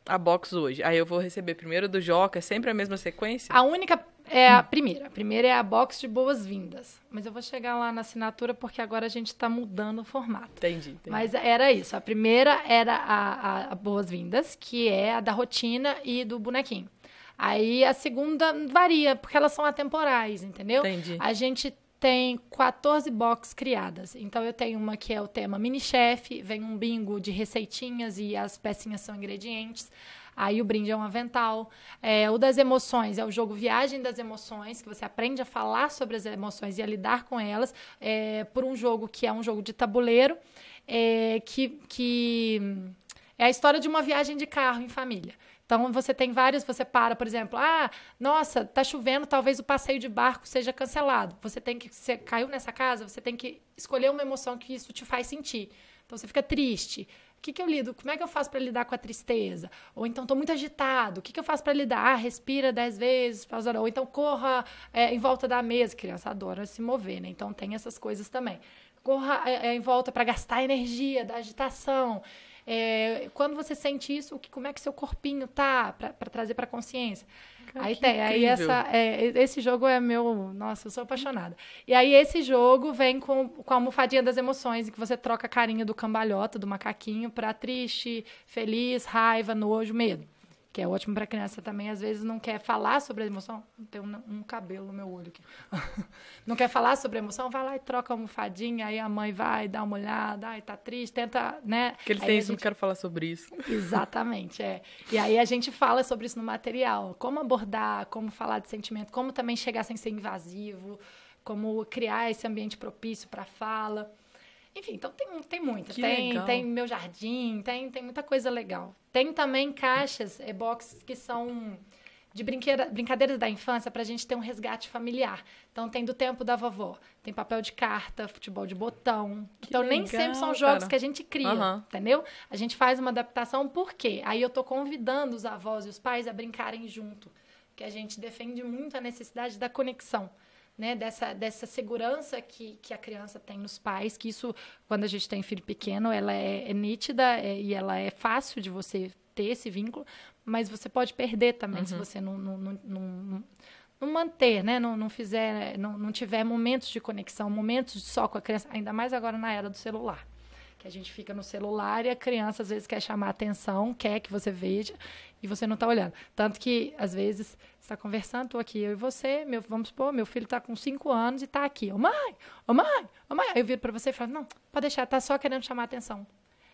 a box hoje, aí eu vou receber primeiro do Joca, é sempre a mesma sequência? A única é a primeira. A primeira é a box de boas-vindas. Mas eu vou chegar lá na assinatura, porque agora a gente tá mudando o formato. Entendi. Mas era isso. A primeira era a boas-vindas, que é a da rotina e do bonequinho. Aí a segunda varia, porque elas são atemporais, entendeu? Entendi. A gente tem 14 boxes criadas. Então, eu tenho uma que é o tema mini-chefe, vem um bingo de receitinhas e as pecinhas são ingredientes. Aí o brinde é um avental. O das emoções é o jogo Viagem das Emoções, que você aprende a falar sobre as emoções e a lidar com elas, por um jogo que é um jogo de tabuleiro, que é a história de uma viagem de carro em família. Então, você tem várias, você para, por exemplo, nossa, tá chovendo, talvez o passeio de barco seja cancelado. Você caiu nessa casa, você tem que escolher uma emoção que isso te faz sentir. Então, você fica triste. O que eu lido? Como é que eu faço para lidar com a tristeza? Ou então, estou muito agitado. O que eu faço para lidar? Respira 10 vezes. Ou então, corra em volta da mesa. A criança adora se mover, né? Então, tem essas coisas também. Corra em volta para gastar energia da agitação. Quando você sente isso, como é que seu corpinho tá? Para trazer para a consciência. Esse jogo é meu... Nossa, eu sou apaixonada. E aí, esse jogo vem com a almofadinha das emoções, em que você troca a carinha do cambalhota, do macaquinho, para triste, feliz, raiva, nojo, medo. Que é ótimo para criança também. Às vezes não quer falar sobre a emoção. Tem um cabelo no meu olho aqui. Não quer falar sobre a emoção? Vai lá e troca a almofadinha. Aí a mãe vai dar uma olhada. Ai, tá triste. Tenta, né? Porque eles têm isso, não quero falar sobre isso. Exatamente, E aí a gente fala sobre isso no material. Como abordar, como falar de sentimento. Como também chegar sem ser invasivo. Como criar esse ambiente propício para fala. Enfim, então tem muita. Tem meu jardim, tem muita coisa legal. Tem também caixas, boxes que são de brincadeiras da infância para a gente ter um resgate familiar. Então, tem do tempo da vovó. Tem papel de carta, futebol de botão. Então, nem sempre são jogos que a gente cria, entendeu? A gente faz uma adaptação, por quê? Aí eu tô convidando os avós e os pais a brincarem junto. Porque a gente defende muito a necessidade da conexão. Né, dessa segurança que a criança tem nos pais, que isso, quando a gente tem filho pequeno, ela é nítida e ela é fácil de você ter esse vínculo, mas você pode perder também se você não manter, né, não tiver momentos de conexão, momentos só com a criança, ainda mais agora na era do celular. Que a gente fica no celular e a criança, às vezes, quer chamar a atenção, quer que você veja, e você não está olhando. Tanto que, às vezes, você está conversando, estou aqui, eu e você, vamos supor, meu filho está com 5 anos e está aqui. Ô, mãe! Aí eu viro para você e falo, não, pode deixar, está só querendo chamar a atenção.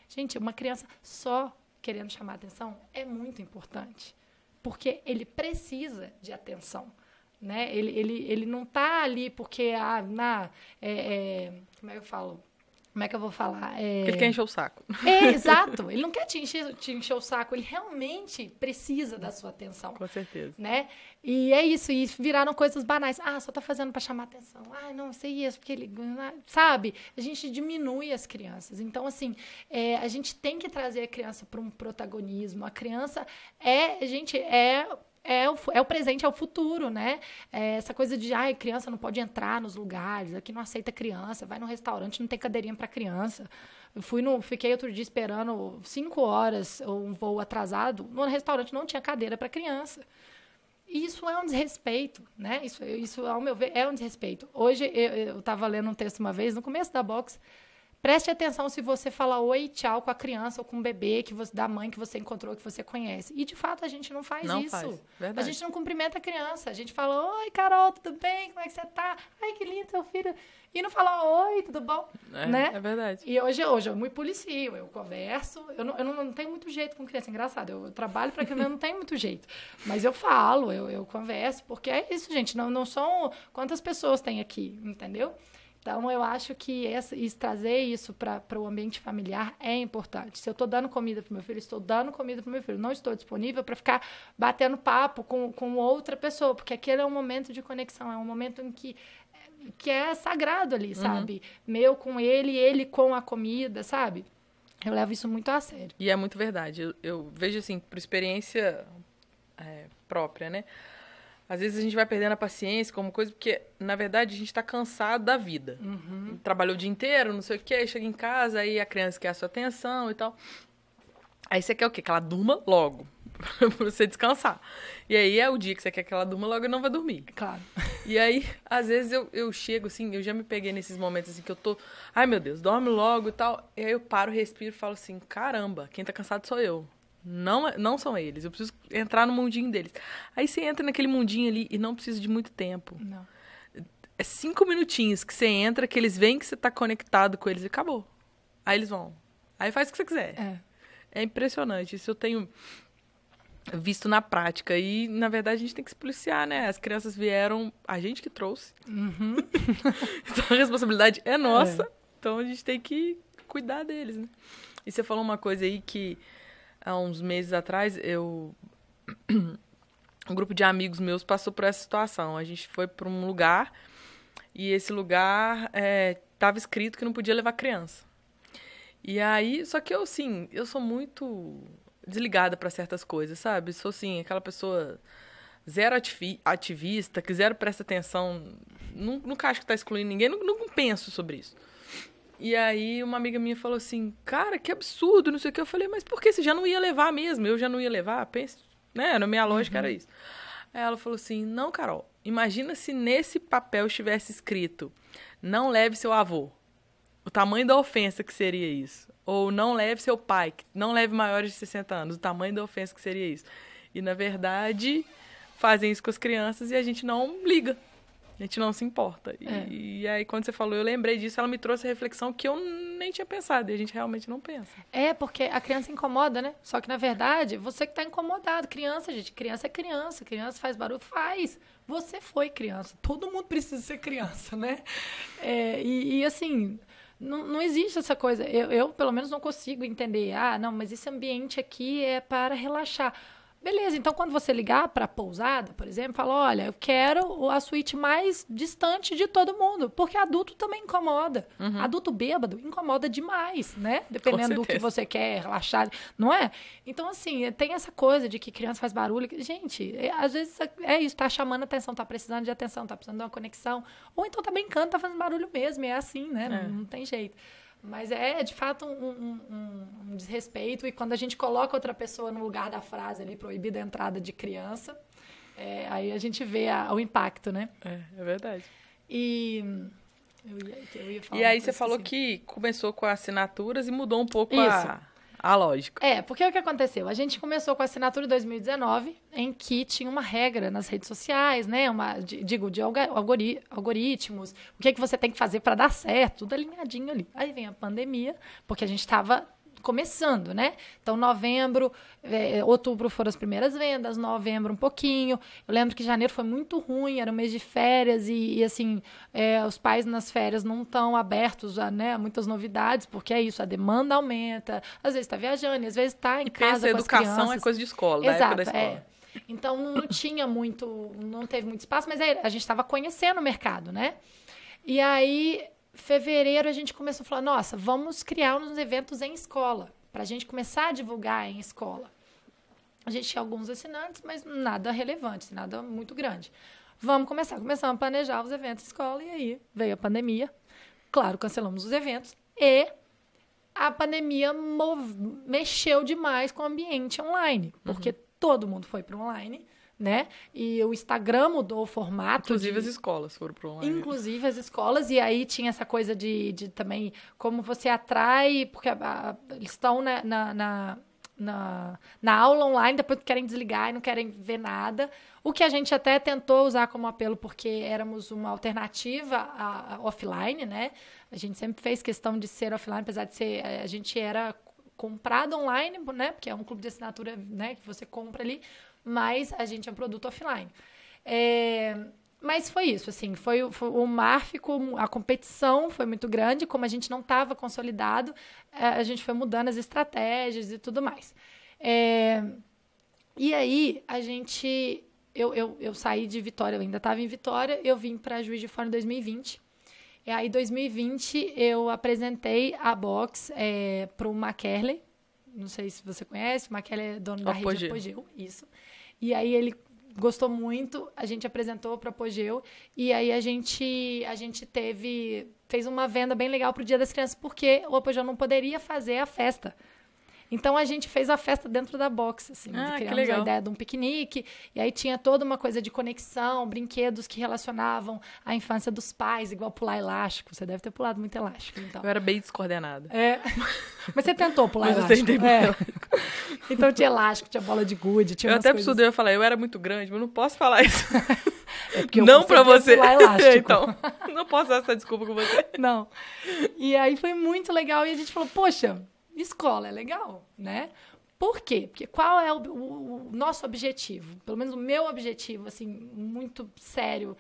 Gente, uma criança só querendo chamar a atenção é muito importante, porque ele precisa de atenção. Né? Ele não está ali porque, como é que eu falo? Como é que eu vou falar? Ele quer encher o saco. Exato. Ele não quer te encher o saco. Ele realmente precisa da sua atenção. Com certeza. Né? E é isso. E viraram coisas banais. Só tá fazendo para chamar atenção. Não sei isso, porque ele... Sabe? A gente diminui as crianças. Então, assim, a gente tem que trazer a criança para um protagonismo. A criança é o presente, é o futuro, né? Essa coisa de, criança não pode entrar nos lugares, aqui não aceita criança, vai no restaurante, não tem cadeirinha para criança. Fiquei outro dia esperando 5 horas, um voo atrasado, no restaurante não tinha cadeira para criança. Isso é um desrespeito, né? Isso, ao meu ver, é um desrespeito. Hoje, eu estava lendo um texto uma vez, no começo da box. Preste atenção se você fala oi, tchau com a criança ou com o bebê da mãe que você encontrou, que você conhece. E, de fato, a gente não faz isso. Verdade. A gente não cumprimenta a criança. A gente fala, oi, Carol, tudo bem? Como é que você tá? Ai, que lindo, seu filho. E não fala, oi, tudo bom? Né? É verdade. E hoje eu me policio, eu converso. Eu não tenho muito jeito com criança. Engraçado, eu trabalho para criança, eu não tenho muito jeito. Mas eu falo, eu converso, porque é isso, gente. Não são... Quantas pessoas tem aqui, entendeu? Então, eu acho que trazer isso para o ambiente familiar é importante. Se eu estou dando comida para o meu filho, estou dando comida para o meu filho. Não estou disponível para ficar batendo papo com outra pessoa, porque aquele é um momento de conexão, é um momento em que é sagrado ali, sabe? Meu com ele com a comida, sabe? Eu levo isso muito a sério. E é muito verdade. Eu vejo, assim, por experiência própria, né? Às vezes a gente vai perdendo a paciência como coisa, porque, na verdade, a gente tá cansado da vida. Trabalhou o dia inteiro, não sei o quê, chega em casa, aí a criança quer a sua atenção e tal. Aí você quer o quê? Que ela durma logo, pra você descansar. E aí é o dia que você quer que ela durma logo e não vai dormir. Claro. E aí, às vezes, eu chego, assim, eu já me peguei nesses momentos, assim, que eu tô... Ai, meu Deus, dorme logo e tal. E aí eu paro, respiro e falo assim, caramba, quem tá cansado sou eu. Não são eles, eu preciso entrar no mundinho deles. Aí você entra naquele mundinho ali e não precisa de muito tempo. Não. É 5 minutinhos que você entra, que eles veem que você tá conectado com eles e acabou. Aí eles vão. Aí faz o que você quiser. É impressionante. Isso eu tenho visto na prática. E, na verdade, a gente tem que se policiar, né? As crianças vieram, a gente que trouxe. Então a responsabilidade é nossa. Então a gente tem que cuidar deles, né? E você falou uma coisa aí que há uns meses atrás, um grupo de amigos meus passou por essa situação. A gente foi para um lugar e esse lugar estava escrito que não podia levar criança. E aí, só que eu sou muito desligada para certas coisas, sabe? Sou, assim, aquela pessoa zero ativista, que zero presta atenção, nunca acho que tá excluindo ninguém, não penso sobre isso. E aí uma amiga minha falou assim, cara, que absurdo, não sei o que. Eu falei, mas por que você já não ia levar mesmo? Eu já não ia levar? Pensa, né? Na minha lógica era isso. Aí ela falou assim, não, Carol, imagina se nesse papel estivesse escrito, não leve seu avô. O tamanho da ofensa que seria isso. Ou não leve seu pai, não leve maiores de 60 anos. O tamanho da ofensa que seria isso. E, na verdade, fazem isso com as crianças e a gente não liga. A gente não se importa. E aí, quando você falou, eu lembrei disso, ela me trouxe a reflexão que eu nem tinha pensado. E a gente realmente não pensa. Porque a criança incomoda, né? Só que, na verdade, você que está incomodado. Criança, gente, criança é criança. Criança faz barulho, faz. Você foi criança. Todo mundo precisa ser criança, né? Assim... Não existe essa coisa. Eu, pelo menos, não consigo entender. Não, mas esse ambiente aqui é para relaxar. Beleza, então quando você ligar para a pousada, por exemplo, fala, olha, eu quero a suíte mais distante de todo mundo, porque adulto também incomoda. Uhum. Adulto bêbado incomoda demais, né? Dependendo do que você quer, relaxar, não é? Então, assim, tem essa coisa de que criança faz barulho. Gente, às vezes é isso, tá chamando atenção, tá precisando de atenção, tá precisando de uma conexão. Ou então tá brincando, tá fazendo barulho mesmo, é assim, né? Não tem jeito. Mas de fato, um desrespeito. E quando a gente coloca outra pessoa no lugar da frase ali, proibida a entrada de criança, aí a gente vê o impacto, né? É verdade. E eu ia falar e aí você falou que começou com assinaturas e mudou um pouco a lógica. Porque o que aconteceu? A gente começou com a assinatura em 2019, em que tinha uma regra nas redes sociais, né? De algoritmos, o que você tem que fazer para dar certo, tudo alinhadinho ali. Aí vem a pandemia, porque a gente estava começando, né? Então, novembro, outubro foram as primeiras vendas, novembro um pouquinho. Eu lembro que janeiro foi muito ruim, era um mês de férias e assim, os pais nas férias não estão abertos a muitas novidades, porque é isso, a demanda aumenta, às vezes está viajando, às vezes está em casa com as crianças. Educação é coisa de escola, da época da escola. Então, não teve muito espaço, mas a gente estava conhecendo o mercado, né? E aí... fevereiro a gente começou a falar, nossa, vamos criar uns eventos em escola, para a gente começar a divulgar em escola. A gente tinha alguns assinantes, mas nada relevante, nada muito grande. Começamos a planejar os eventos em escola, e aí veio a pandemia. Claro, cancelamos os eventos, e a pandemia mexeu demais com o ambiente online, porque todo mundo foi para o online, né? E o Instagram mudou o formato. Inclusive as escolas foram pro online. Inclusive as escolas. E aí tinha essa coisa de também como você atrai, porque eles estão na aula online, depois querem desligar e não querem ver nada. O que a gente até tentou usar como apelo, porque éramos uma alternativa a offline, né? A gente sempre fez questão de ser offline, apesar de ser... A gente era comprado online, né? Porque é um clube de assinatura, né? Que você compra ali. Mas a gente é um produto offline. Mas foi isso, assim, foi o mar ficou, a competição foi muito grande, como a gente não estava consolidado, a gente foi mudando as estratégias e tudo mais. E aí, eu saí de Vitória, eu ainda estava em Vitória, eu vim para Juiz de Fora em 2020. E aí, em 2020, eu apresentei a Box para o Makerley. Não sei se você conhece, o Makerley é dono da rede Apogeu. Isso. E aí ele gostou muito, a gente apresentou para o Apogeu, e aí a gente fez uma venda bem legal para o Dia das Crianças, porque o Apogeu não poderia fazer a festa. Então, a gente fez a festa dentro da box, assim, criamos a ideia de um piquenique, e aí tinha toda uma coisa de conexão, brinquedos que relacionavam a infância dos pais, igual pular elástico. Você deve ter pulado muito elástico, então. Eu era bem descoordenada. Mas você tentou pular elástico. Eu tentei pular elástico. Então, tinha elástico, tinha bola de gude, tinha umas coisas... Eu falei, eu era muito grande, mas não posso falar isso. Não pra você. Pular elástico. Então, não posso dar essa desculpa com você. Não. E aí, foi muito legal, e a gente falou, poxa... Escola é legal, né? Por quê? Porque qual é o nosso objetivo? Pelo menos o meu objetivo, assim, muito sério,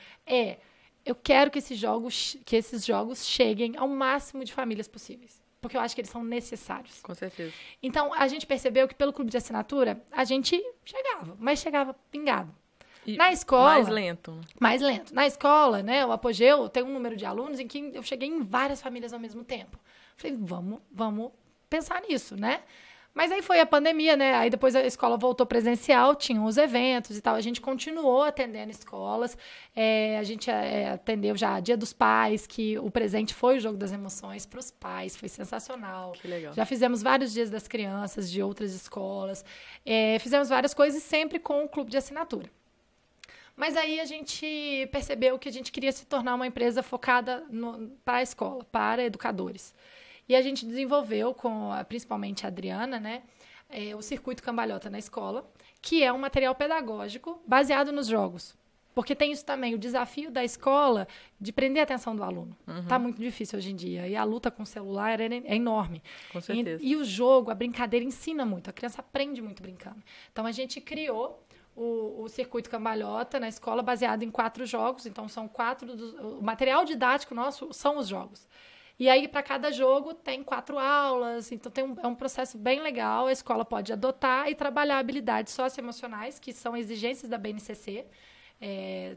eu quero que esses jogos cheguem ao máximo de famílias possíveis. porque eu acho que eles são necessários. Com certeza. Então, a gente percebeu que pelo clube de assinatura, a gente chegava, mas chegava pingado. E na escola... mais lento. Mais lento. Na escola, né, o Apogeu tem um número de alunos em que eu cheguei em várias famílias ao mesmo tempo. Falei, vamos pensar nisso, né? Mas aí foi a pandemia, né? Aí depois a escola voltou presencial, tinham os eventos e tal. A gente continuou atendendo escolas. A gente atendeu já Dia dos Pais, que o presente foi o Jogo das Emoções para os pais. Foi sensacional. Que legal. Já fizemos vários Dias das Crianças de outras escolas. Fizemos várias coisas sempre com o clube de assinatura. Mas aí a gente percebeu que a gente queria se tornar uma empresa focada para a escola, para educadores. E a gente desenvolveu, principalmente a Adriana, né, o Circuito Cambalhota na escola, que é um material pedagógico baseado nos jogos. Porque tem isso também, o desafio da escola de prender a atenção do aluno. Está muito difícil hoje em dia. E a luta com o celular é enorme. Com certeza. E o jogo, a brincadeira ensina muito. A criança aprende muito brincando. Então, a gente criou o Circuito Cambalhota na escola baseado em 4 jogos. Então, são 4... O material didático nosso são os jogos. E aí, para cada jogo, tem 4 aulas. Então, é um processo bem legal. A escola pode adotar e trabalhar habilidades socioemocionais, que são exigências da BNCC.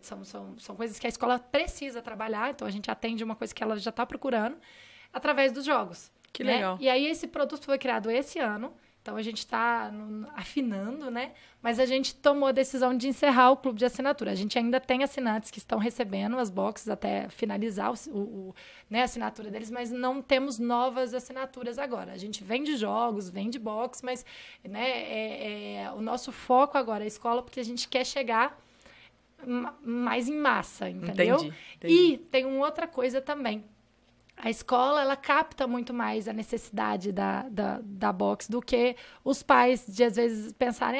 São coisas que a escola precisa trabalhar. Então, a gente atende uma coisa que ela já está procurando através dos jogos. Que né? legal. E aí, esse produto foi criado esse ano. Então, a gente está afinando, né? Mas a gente tomou a decisão de encerrar o clube de assinatura. A gente ainda tem assinantes que estão recebendo as boxes até finalizar né, a assinatura deles, mas não temos novas assinaturas agora. A gente vende jogos, vende box, mas né, o nosso foco agora é a escola, porque a gente quer chegar mais em massa, entendeu? Entendi. E tem uma outra coisa também. A escola, ela capta muito mais a necessidade da box do que os pais de, às vezes, pensarem,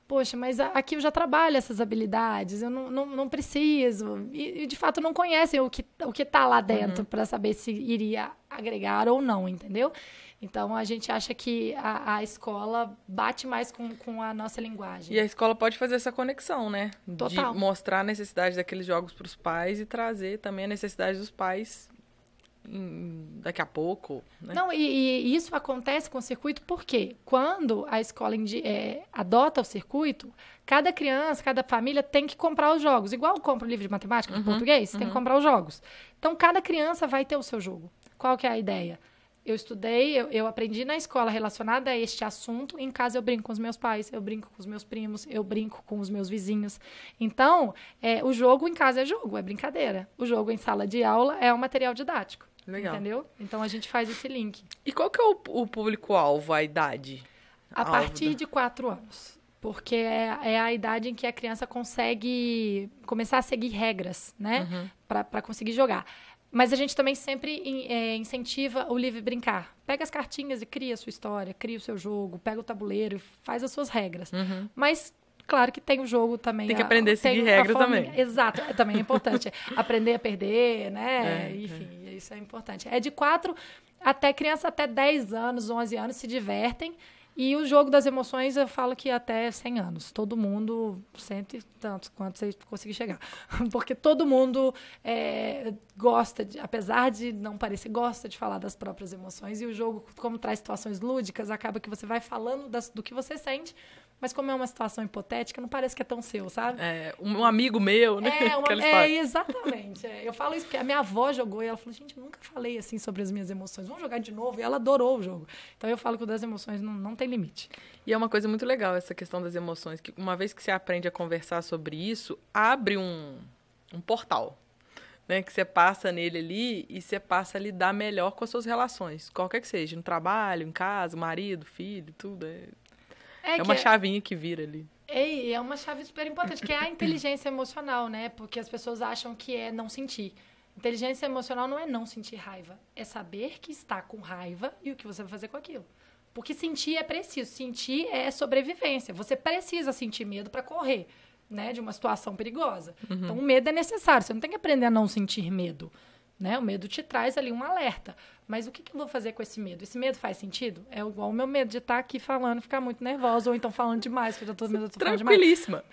poxa, mas aqui eu já trabalho essas habilidades, eu não preciso. E, de fato, não conhecem o que está lá dentro para saber se iria agregar ou não, entendeu? Então, a gente acha que a escola bate mais com a nossa linguagem. E a escola pode fazer essa conexão, né? Total. De mostrar a necessidade daqueles jogos para os pais e trazer também a necessidade dos pais daqui a pouco, né? Não, e isso acontece com o circuito porque quando a escola adota o circuito, cada criança, cada família tem que comprar os jogos. Igual compra o livro de matemática de português, tem que comprar os jogos. Então, cada criança vai ter o seu jogo. Qual que é a ideia? Eu estudei, eu aprendi na escola relacionada a este assunto. Em casa eu brinco com os meus pais, eu brinco com os meus primos, eu brinco com os meus vizinhos. Então, o jogo em casa é jogo, é brincadeira. O jogo em sala de aula é um material didático. Legal. Entendeu? Então, a gente faz esse link. E qual que é o público-alvo, a idade? A partir de 4 anos. Porque é a idade em que a criança consegue começar a seguir regras, né? Para conseguir jogar. Mas a gente também sempre incentiva o livre brincar. Pega as cartinhas e cria a sua história, cria o seu jogo, pega o tabuleiro e faz as suas regras. Mas, claro que tem o jogo também. Tem que aprender a seguir regra também. Exato, também é importante. Aprender a perder, né? Enfim, isso é importante. É de 4 até criança até 10 anos, 11 anos se divertem. E o jogo das emoções, eu falo que até 100 anos. Todo mundo, 100 e tantos, quanto você conseguir chegar. Porque todo mundo gosta, apesar de não parecer, gosta de falar das próprias emoções. E o jogo, como traz situações lúdicas, acaba que você vai falando do que você sente. Mas como é uma situação hipotética, não parece que é tão seu, sabe? Um amigo meu, né? Exatamente. Eu falo isso porque a minha avó jogou e ela falou, gente, eu nunca falei assim sobre as minhas emoções. Vamos jogar de novo. E ela adorou o jogo. Então, eu falo que o das emoções não tem limite. E é uma coisa muito legal essa questão das emoções, que uma vez que você aprende a conversar sobre isso, abre um portal, né? Que você passa nele ali e você passa a lidar melhor com as suas relações. Qualquer que seja, no trabalho, em casa, marido, filho, tudo. É uma chavinha que vira ali. É uma chave super importante, que é a inteligência emocional, né? Porque as pessoas acham que é não sentir. Inteligência emocional não é não sentir raiva. É saber que está com raiva e o que você vai fazer com aquilo. Porque sentir é preciso. Sentir é sobrevivência. Você precisa sentir medo para correr, né? De uma situação perigosa. Então, o medo é necessário. Você não tem que aprender a não sentir medo. Né? O medo te traz ali um alerta. Mas o que eu vou fazer com esse medo? Esse medo faz sentido? É igual o meu medo de estar aqui falando e ficar muito nervosa, ou então falando demais, que eu já tô falando demais. Tranquilíssima.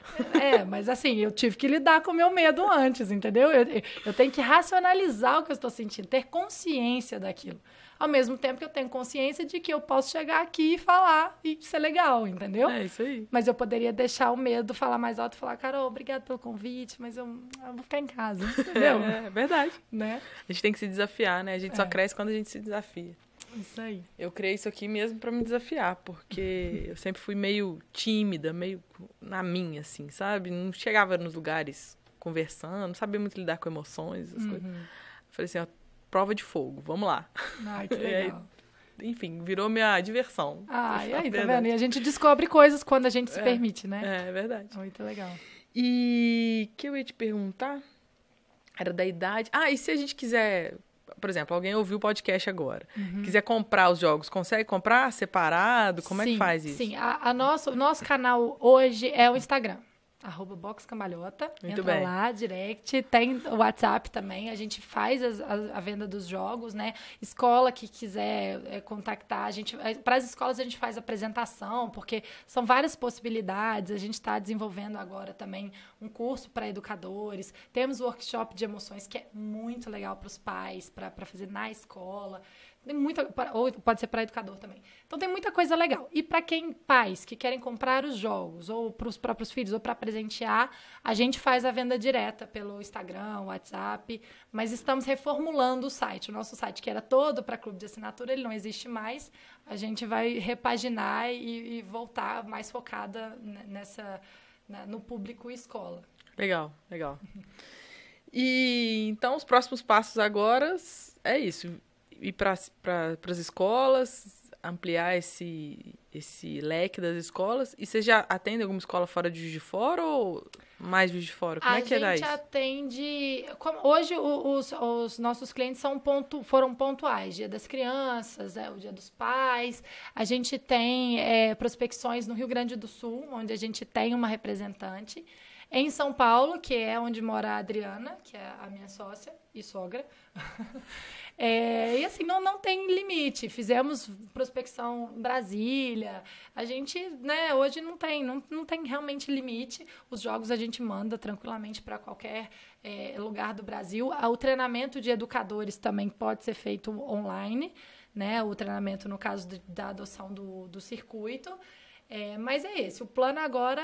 Mas assim, eu tive que lidar com o meu medo antes, entendeu? Eu tenho que racionalizar o que eu estou sentindo, ter consciência daquilo. ao mesmo tempo que eu tenho consciência de que eu posso chegar aqui e falar e ser legal, entendeu? É isso aí. Mas eu poderia deixar o medo, falar mais alto e falar, Carol, obrigado pelo convite, mas eu vou ficar em casa, entendeu? É verdade. Né? A gente tem que se desafiar, né? A gente só cresce quando a gente se desafia. Isso aí. Eu criei isso aqui mesmo pra me desafiar, porque eu sempre fui meio tímida, meio na minha, assim, sabe? Não chegava nos lugares conversando, não sabia muito lidar com emoções, essas coisas. Falei assim, ó, prova de fogo, vamos lá. Ai, que legal. Enfim, virou minha diversão. Ah, e aí, tá vendo? E a gente descobre coisas quando a gente se permite, né? É verdade. Muito legal. E o que eu ia te perguntar era da idade. Ah, e se a gente quiser, por exemplo, alguém ouviu o podcast agora, quiser comprar os jogos, consegue comprar separado? Como é que faz isso? Sim, o nosso canal hoje é o Instagram. @boxcambalhota. Muito Entra bem. lá, direct. Tem o WhatsApp também. A gente faz a venda dos jogos, né? Escola que quiser contactar, para as escolas a gente faz apresentação, porque são várias possibilidades. A gente está desenvolvendo agora também um curso para educadores. Temos o workshop de emoções, que é muito legal para os pais, para fazer na escola. Tem ou pode ser para educador também. Então tem muita coisa legal. E para pais que querem comprar os jogos, ou para os próprios filhos, ou para presentear, a gente faz a venda direta pelo Instagram, WhatsApp, mas estamos reformulando o site. O nosso site, que era todo para clube de assinatura, ele não existe mais. A gente vai repaginar e voltar mais focada no público escola. Legal. E então os próximos passos agora é isso. Ir para as escolas, ampliar esse leque das escolas. E você já atende alguma escola fora de Juiz de Fora ou mais Juiz de Fora? Como é que era isso? A gente atende... Hoje, os nossos clientes foram pontuais. Dia das Crianças, o Dia dos Pais. A gente tem prospecções no Rio Grande do Sul, onde a gente tem uma representante. Em São Paulo, que é onde mora a Adriana, que é a minha sócia e sogra. E assim, não tem limite. Fizemos prospecção em Brasília. A gente, né, hoje não tem realmente limite. Os jogos a gente manda tranquilamente para qualquer lugar do Brasil. O treinamento de educadores também pode ser feito online, né? O treinamento, no caso da adoção do circuito. Mas é esse. O plano agora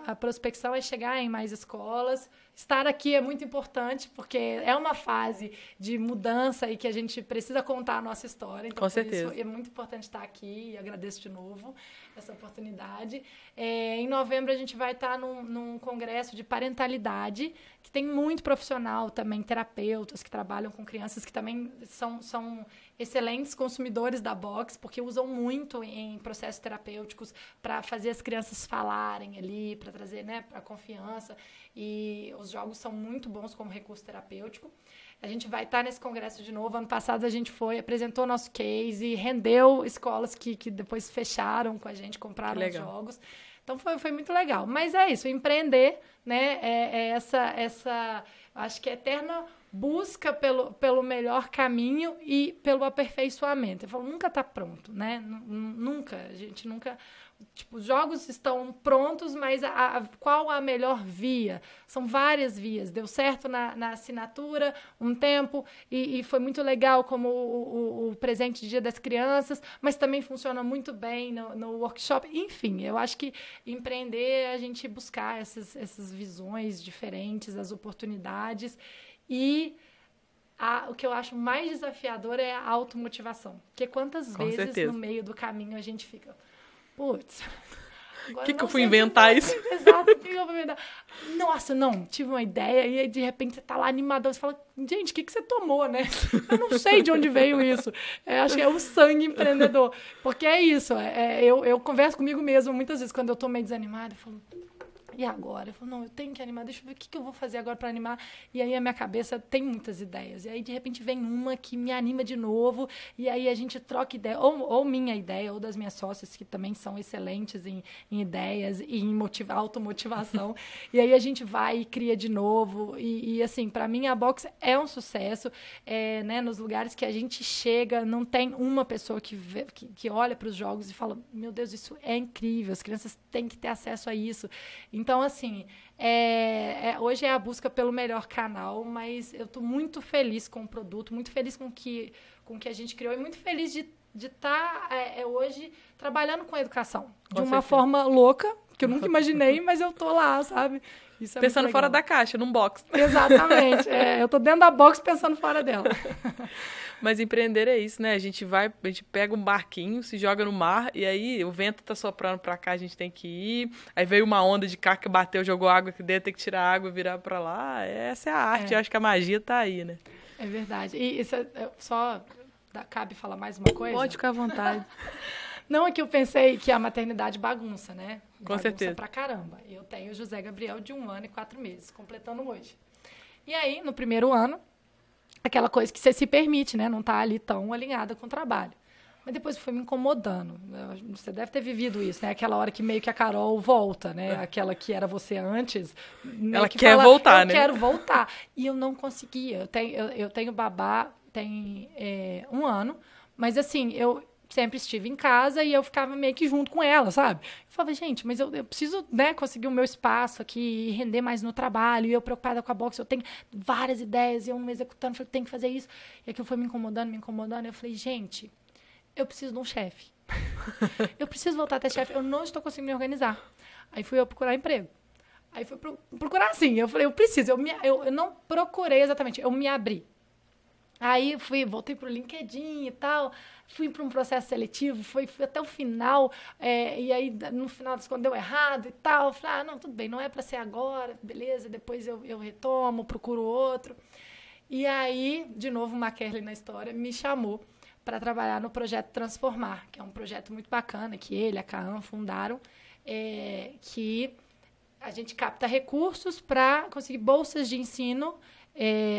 a prospecção é chegar em mais escolas. Estar aqui é muito importante, porque é uma fase de mudança e que a gente precisa contar a nossa história. Então, com certeza. Isso é muito importante estar aqui e agradeço de novo essa oportunidade. Em novembro, a gente vai estar num congresso de parentalidade, que tem muito profissional também, terapeutas que trabalham com crianças, que também são excelentes consumidores da box, porque usam muito em processos terapêuticos para fazer as crianças falarem ali, para trazer, né, a confiança. E os jogos são muito bons como recurso terapêutico. A gente vai estar nesse congresso de novo. Ano passado a gente apresentou nosso case, rendeu escolas que depois fecharam com a gente, compraram os jogos. Então foi muito legal. Mas é isso, empreender, né, essa acho que eterna busca pelo melhor caminho e pelo aperfeiçoamento. Eu falo, nunca está pronto, né? A gente nunca... Tipo, os jogos estão prontos, mas qual a melhor via? São várias vias. Deu certo na assinatura um tempo e foi muito legal como o presente de Dia das Crianças, mas também funciona muito bem no workshop. Enfim, eu acho que empreender é a gente buscar essas visões diferentes, as oportunidades e... o que eu acho mais desafiador é a automotivação. Porque quantas vezes no meio do caminho a gente fica... Putz, o que eu fui inventar isso? Exato, o que eu fui inventar? Nossa, não, tive uma ideia e aí de repente você tá lá animadão, você fala, gente, o que você tomou, né? Eu não sei de onde veio isso. Acho que é o sangue empreendedor. Porque é isso, eu converso comigo mesma muitas vezes quando eu tô meio desanimada, eu falo... E agora? Eu falo, não, eu tenho que animar, deixa eu ver o que eu vou fazer agora para animar. E aí a minha cabeça tem muitas ideias. E aí, de repente, vem uma que me anima de novo. E aí a gente troca ideia, ou minha ideia, ou das minhas sócias, que também são excelentes em ideias e em automotivação. E aí a gente vai e cria de novo. E assim, para mim, a box é um sucesso. Né, nos lugares que a gente chega, não tem uma pessoa que olha para os jogos e fala, meu Deus, isso é incrível, as crianças têm que ter acesso a isso. Então, assim, hoje é a busca pelo melhor canal, mas eu estou muito feliz com o produto, muito feliz com o que a gente criou e muito feliz de estar hoje trabalhando com a educação. De uma forma louca, que eu nunca imaginei, mas eu tô lá, sabe? Isso é pensando fora da caixa, num box. Exatamente. Eu tô dentro da box pensando fora dela. Mas empreender é isso, né? A gente pega um barquinho, se joga no mar, e aí o vento tá soprando pra cá, a gente tem que ir. Aí veio uma onda de cá que bateu, jogou água aqui dentro, tem que tirar a água e virar pra lá. Essa é a arte, eu acho que a magia tá aí, né? É verdade. E isso só cabe falar mais uma coisa? Pode ficar à vontade. Não é que eu pensei que a maternidade bagunça, né? Com certeza. Pra caramba. Eu tenho o José Gabriel de 1 ano e 4 meses, completando hoje. E aí, no primeiro ano, aquela coisa que você se permite, né? Não tá ali tão alinhada com o trabalho. Mas depois foi me incomodando. Você deve ter vivido isso, né? Aquela hora que meio que a Carol volta, né? Aquela que era você antes. Ela quer voltar, né? Eu quero voltar. E eu não conseguia. Eu tenho babá, tem 1 ano. Mas assim, eu sempre estive em casa e eu ficava meio que junto com ela, sabe? Eu falava, gente, mas eu preciso, né, conseguir o meu espaço aqui e render mais no trabalho. E eu preocupada com a boxe, eu tenho várias ideias e eu me executando, falei, tem que fazer isso. E aquilo foi me incomodando. Eu falei, gente, eu preciso de um chefe. Eu preciso voltar a ter chefe. Eu não estou conseguindo me organizar. Aí fui eu procurar emprego. Aí fui procurar assim. Eu falei, eu preciso. Eu não procurei exatamente, eu me abri. Aí voltei pro LinkedIn e tal, fui para um processo seletivo, fui até o final, e aí no final das contas deu errado e tal. Falei, não, tudo bem, não é para ser agora, beleza, depois eu retomo, procuro outro. E aí, de novo, o Makerly na história me chamou para trabalhar no projeto Transformar, que é um projeto muito bacana, que ele e a Kaan fundaram, que a gente capta recursos para conseguir bolsas de ensino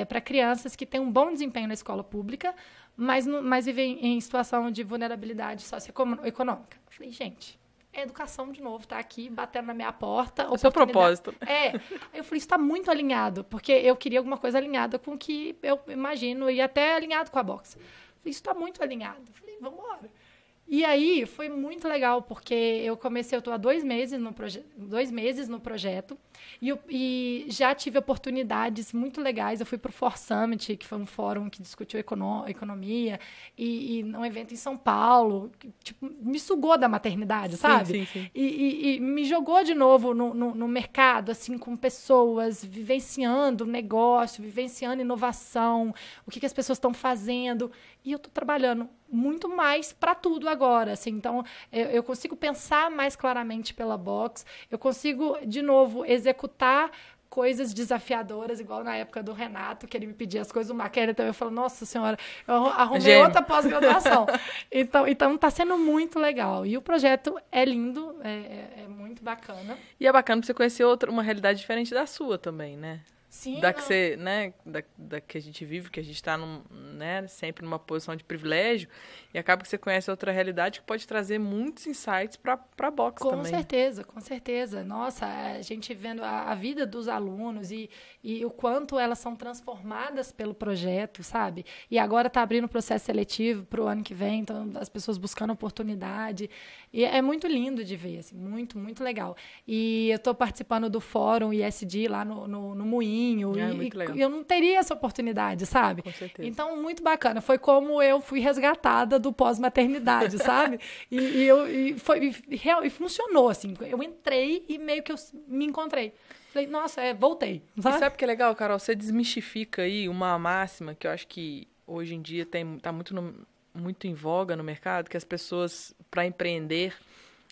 para crianças que têm um bom desempenho na escola pública, mas vivem em situação de vulnerabilidade socioeconômica. Eu falei, gente, é educação de novo, tá aqui batendo na minha porta. É o seu propósito. Aí eu falei, isso está muito alinhado, porque eu queria alguma coisa alinhada com o que eu imagino, e até alinhado com a boxe. Eu falei, isso está muito alinhado. Eu falei, vamos embora. E aí foi muito legal, porque eu estou há 2 meses no projeto, e já tive oportunidades muito legais. Eu fui para o For Summit, que foi um fórum que discutiu economia, e um evento em São Paulo, que, tipo, me sugou da maternidade, sabe? Sim. E me jogou de novo no mercado, assim, com pessoas, vivenciando negócio, vivenciando inovação, o que as pessoas estão fazendo. E eu estou trabalhando muito mais para tudo agora, assim. Então, eu consigo pensar mais claramente pela box, eu consigo, de novo, executar coisas desafiadoras, igual na época do Renato, que ele me pedia as coisas do Makerly, então eu falo, nossa senhora, eu arrumei outra pós-graduação. Então, tá sendo muito legal. E o projeto é lindo, é muito bacana. E é bacana pra você conhecer uma realidade diferente da sua também, né? Sim. Da que você, né, da que a gente vive, que a gente está sempre numa posição de privilégio, e acaba que você conhece outra realidade que pode trazer muitos insights para a box também. Com certeza. Nossa, a gente vendo a vida dos alunos e o quanto elas são transformadas pelo projeto, sabe? E agora está abrindo o processo seletivo para o ano que vem, então as pessoas buscando oportunidade. E é muito lindo de ver, assim, muito, muito legal. E eu estou participando do fórum ISD lá no Moinho, e eu não teria essa oportunidade, sabe? Com certeza. Então, muito bacana. Foi como eu fui resgatada do pós-maternidade, sabe? E funcionou, assim. Eu entrei e meio que eu me encontrei. Falei, nossa, voltei. Sabe? E sabe o que é legal, Carol? Você desmistifica aí uma máxima que eu acho que hoje em dia tá muito em voga no mercado, que as pessoas, para empreender,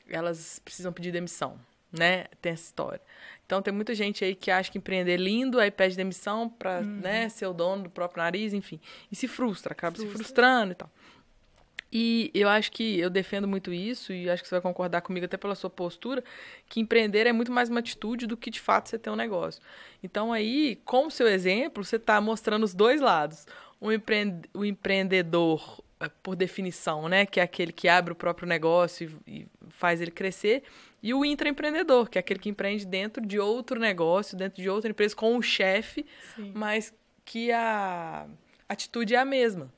elas precisam pedir demissão, né? Tem essa história. Então, tem muita gente aí que acha que empreender é lindo, aí pede demissão para ser o dono do próprio nariz, enfim. E se frustra, acaba se frustrando e tal. E eu acho que eu defendo muito isso, e acho que você vai concordar comigo até pela sua postura, que empreender é muito mais uma atitude do que, de fato, você ter um negócio. Então, aí, com o seu exemplo, você está mostrando os dois lados. O empreendedor, por definição, né, que é aquele que abre o próprio negócio e faz ele crescer, e o intraempreendedor, que é aquele que empreende dentro de outro negócio, dentro de outra empresa, com um chefe, mas que a atitude é a mesma.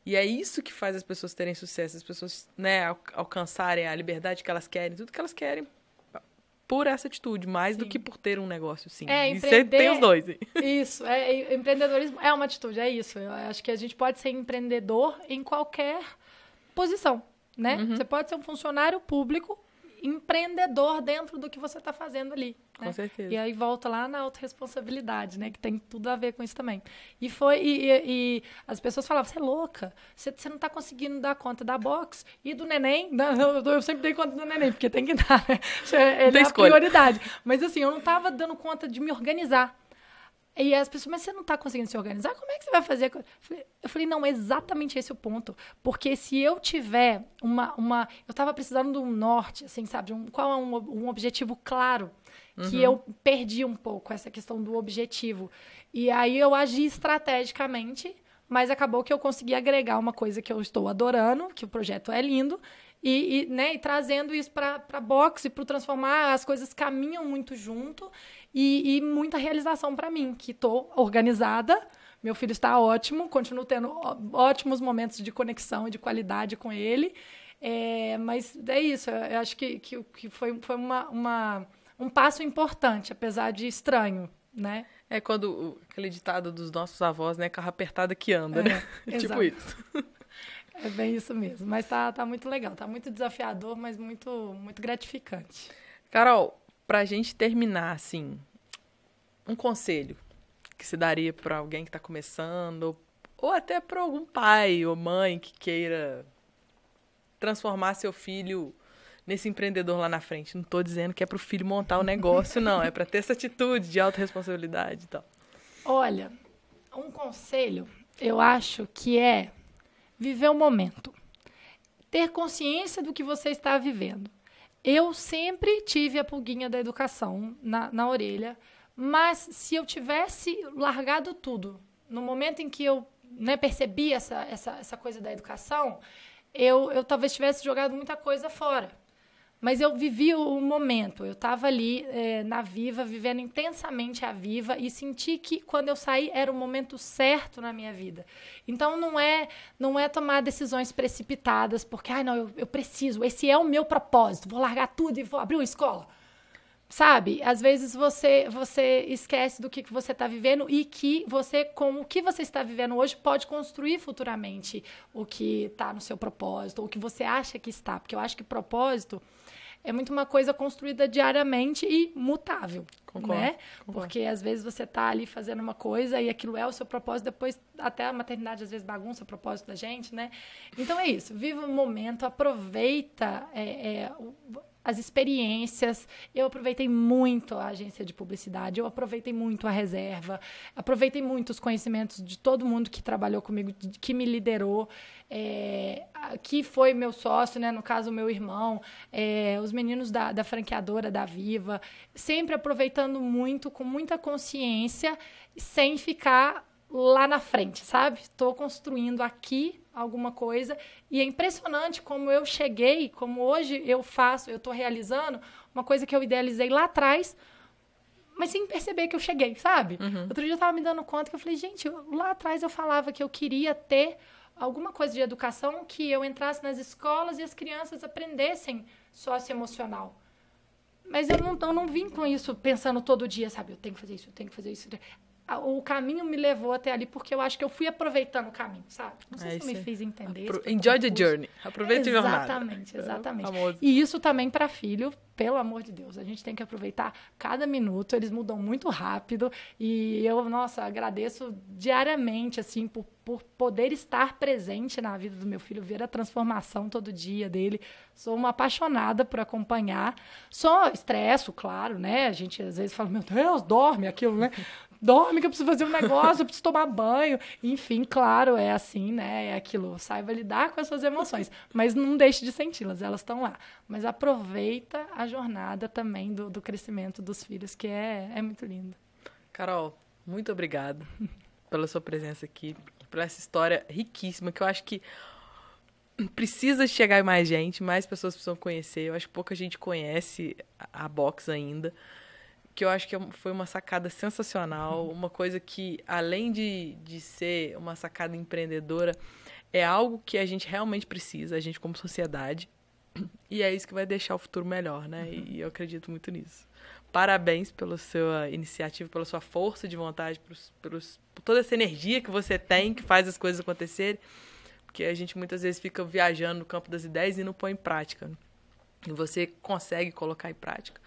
E é isso que faz as pessoas terem sucesso, as pessoas, né, alcançarem a liberdade que elas querem, tudo que elas querem por essa atitude, mais do Sim. que por ter um negócio, sim. É, E você tem os dois. Isso, empreendedorismo é uma atitude, é isso. Eu acho que a gente pode ser empreendedor em qualquer posição, né? Você pode ser um funcionário público, empreendedor dentro do que você está fazendo ali. Com né? certeza. E aí volta lá na autorresponsabilidade, né? Que tem tudo a ver com isso também. E as pessoas falavam, você é louca, você não está conseguindo dar conta da box e do neném. Não, eu sempre dei conta do neném, porque tem que dar, né? Ele é a prioridade. Mas assim, eu não estava dando conta de me organizar. E as pessoas, mas você não está conseguindo se organizar? Como é que você vai fazer? Eu falei, não, exatamente esse é o ponto. Porque se eu tiver eu estava precisando de um norte, assim, sabe? Qual é um objetivo claro? Que eu perdi um pouco essa questão do objetivo. E aí eu agi estrategicamente, mas acabou que eu consegui agregar uma coisa que eu estou adorando, que o projeto é lindo, e trazendo isso para a boxe, para transformar, as coisas caminham muito junto e muita realização para mim, que estou organizada, meu filho está ótimo, continuo tendo ótimos momentos de conexão e de qualidade com ele, mas é isso, eu acho que foi um passo importante, apesar de estranho, né? É quando aquele ditado dos nossos avós, né? Carro apertado que anda, né? Tipo isso. É bem isso mesmo. Mas tá muito legal. Tá muito desafiador, mas muito, muito gratificante. Carol, pra gente terminar, assim, um conselho que se daria pra alguém que tá começando, ou até pra algum pai ou mãe que queira transformar seu filho nesse empreendedor lá na frente. Não tô dizendo que é pro filho montar o negócio, não. É pra ter essa atitude de autorresponsabilidade e tal. Olha, um conselho, eu acho que é viver o momento. Ter consciência do que você está vivendo. Eu sempre tive a pulguinha da educação na orelha, mas se eu tivesse largado tudo, no momento em que eu percebi essa coisa da educação, eu talvez tivesse jogado muita coisa fora. Mas eu vivi o momento, eu estava ali na Viva, vivendo intensamente a Viva e senti que quando eu saí era o momento certo na minha vida. Então não é tomar decisões precipitadas, porque eu preciso, esse é o meu propósito, vou largar tudo e vou abrir uma escola. Sabe? Às vezes você esquece do que você está vivendo e que você, com o que você está vivendo hoje, pode construir futuramente o que está no seu propósito, ou o que você acha que está. Porque eu acho que propósito é muito uma coisa construída diariamente e mutável. Concordo, né? Concordo. Porque às vezes você está ali fazendo uma coisa e aquilo é o seu propósito, depois até a maternidade às vezes bagunça o propósito da gente, né? Então é isso, viva o momento, aproveita as experiências. Eu aproveitei muito a agência de publicidade, eu aproveitei muito a reserva, aproveitei muito os conhecimentos de todo mundo que trabalhou comigo, que me liderou, que foi meu sócio, né? No caso, meu irmão, os meninos da franqueadora, da Viva, sempre aproveitando muito, com muita consciência, sem ficar lá na frente, sabe? Estou construindo aqui alguma coisa e é impressionante como eu cheguei, como hoje eu estou realizando uma coisa que eu idealizei lá atrás, mas sem perceber que eu cheguei, sabe? Outro dia eu estava me dando conta que eu falei, gente, lá atrás eu falava que eu queria ter alguma coisa de educação que eu entrasse nas escolas e as crianças aprendessem socioemocional. Mas eu não vim com isso pensando todo dia, sabe? Eu tenho que fazer isso, eu tenho que fazer isso. O caminho me levou até ali porque eu acho que eu fui aproveitando o caminho, sabe? Não sei se eu me fiz entender. Enjoy the journey. Aproveite a jornada. Exatamente. E isso também para filho, pelo amor de Deus. A gente tem que aproveitar cada minuto. Eles mudam muito rápido. E eu, agradeço diariamente, assim, por poder estar presente na vida do meu filho, ver a transformação todo dia dele. Sou uma apaixonada por acompanhar. Só estresso, claro, né? A gente às vezes fala, meu Deus, dorme aquilo, né? Dorme que eu preciso fazer um negócio, eu preciso tomar banho. Enfim, claro, é assim, né? É aquilo, saiba lidar com as suas emoções. Mas não deixe de senti-las, elas estão lá. Mas aproveita a jornada também do crescimento dos filhos, que é muito lindo. Carol, muito obrigada pela sua presença aqui, por essa história riquíssima, que eu acho que precisa chegar mais gente, mais pessoas precisam conhecer. Eu acho que pouca gente conhece a box ainda. Que eu acho que foi uma sacada sensacional, uma coisa que, além de ser uma sacada empreendedora, é algo que a gente realmente precisa, a gente como sociedade, E é isso que vai deixar o futuro melhor, né? E eu acredito muito nisso. Parabéns pela sua iniciativa, pela sua força de vontade, por toda essa energia que você tem, que faz as coisas acontecerem. Porque a gente muitas vezes fica viajando no campo das ideias e não põe em prática. E você consegue colocar em prática.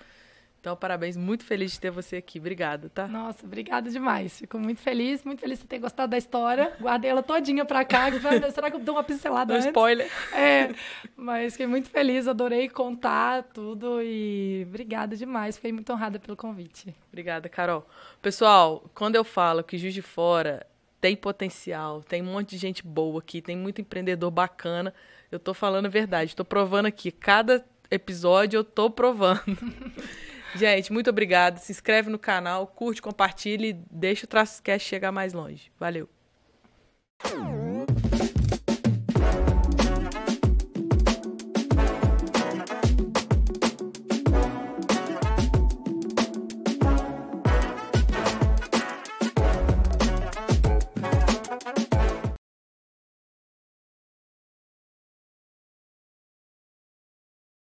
Então, parabéns, muito feliz de ter você aqui. Obrigada, tá? Nossa, obrigada demais. Fico muito feliz de ter gostado da história. Guardei ela todinha pra cá. Será que eu dou uma pincelada antes? Spoiler. Mas fiquei muito feliz, adorei contar tudo e obrigada demais. Fiquei muito honrada pelo convite. Obrigada, Carol. Pessoal, quando eu falo que Juiz de Fora tem potencial, tem um monte de gente boa aqui, tem muito empreendedor bacana, eu tô falando a verdade, tô provando aqui. Cada episódio eu tô provando. Gente, muito obrigada. Se inscreve no canal, curte, compartilha e deixa o TraçosCast chegar mais longe. Valeu!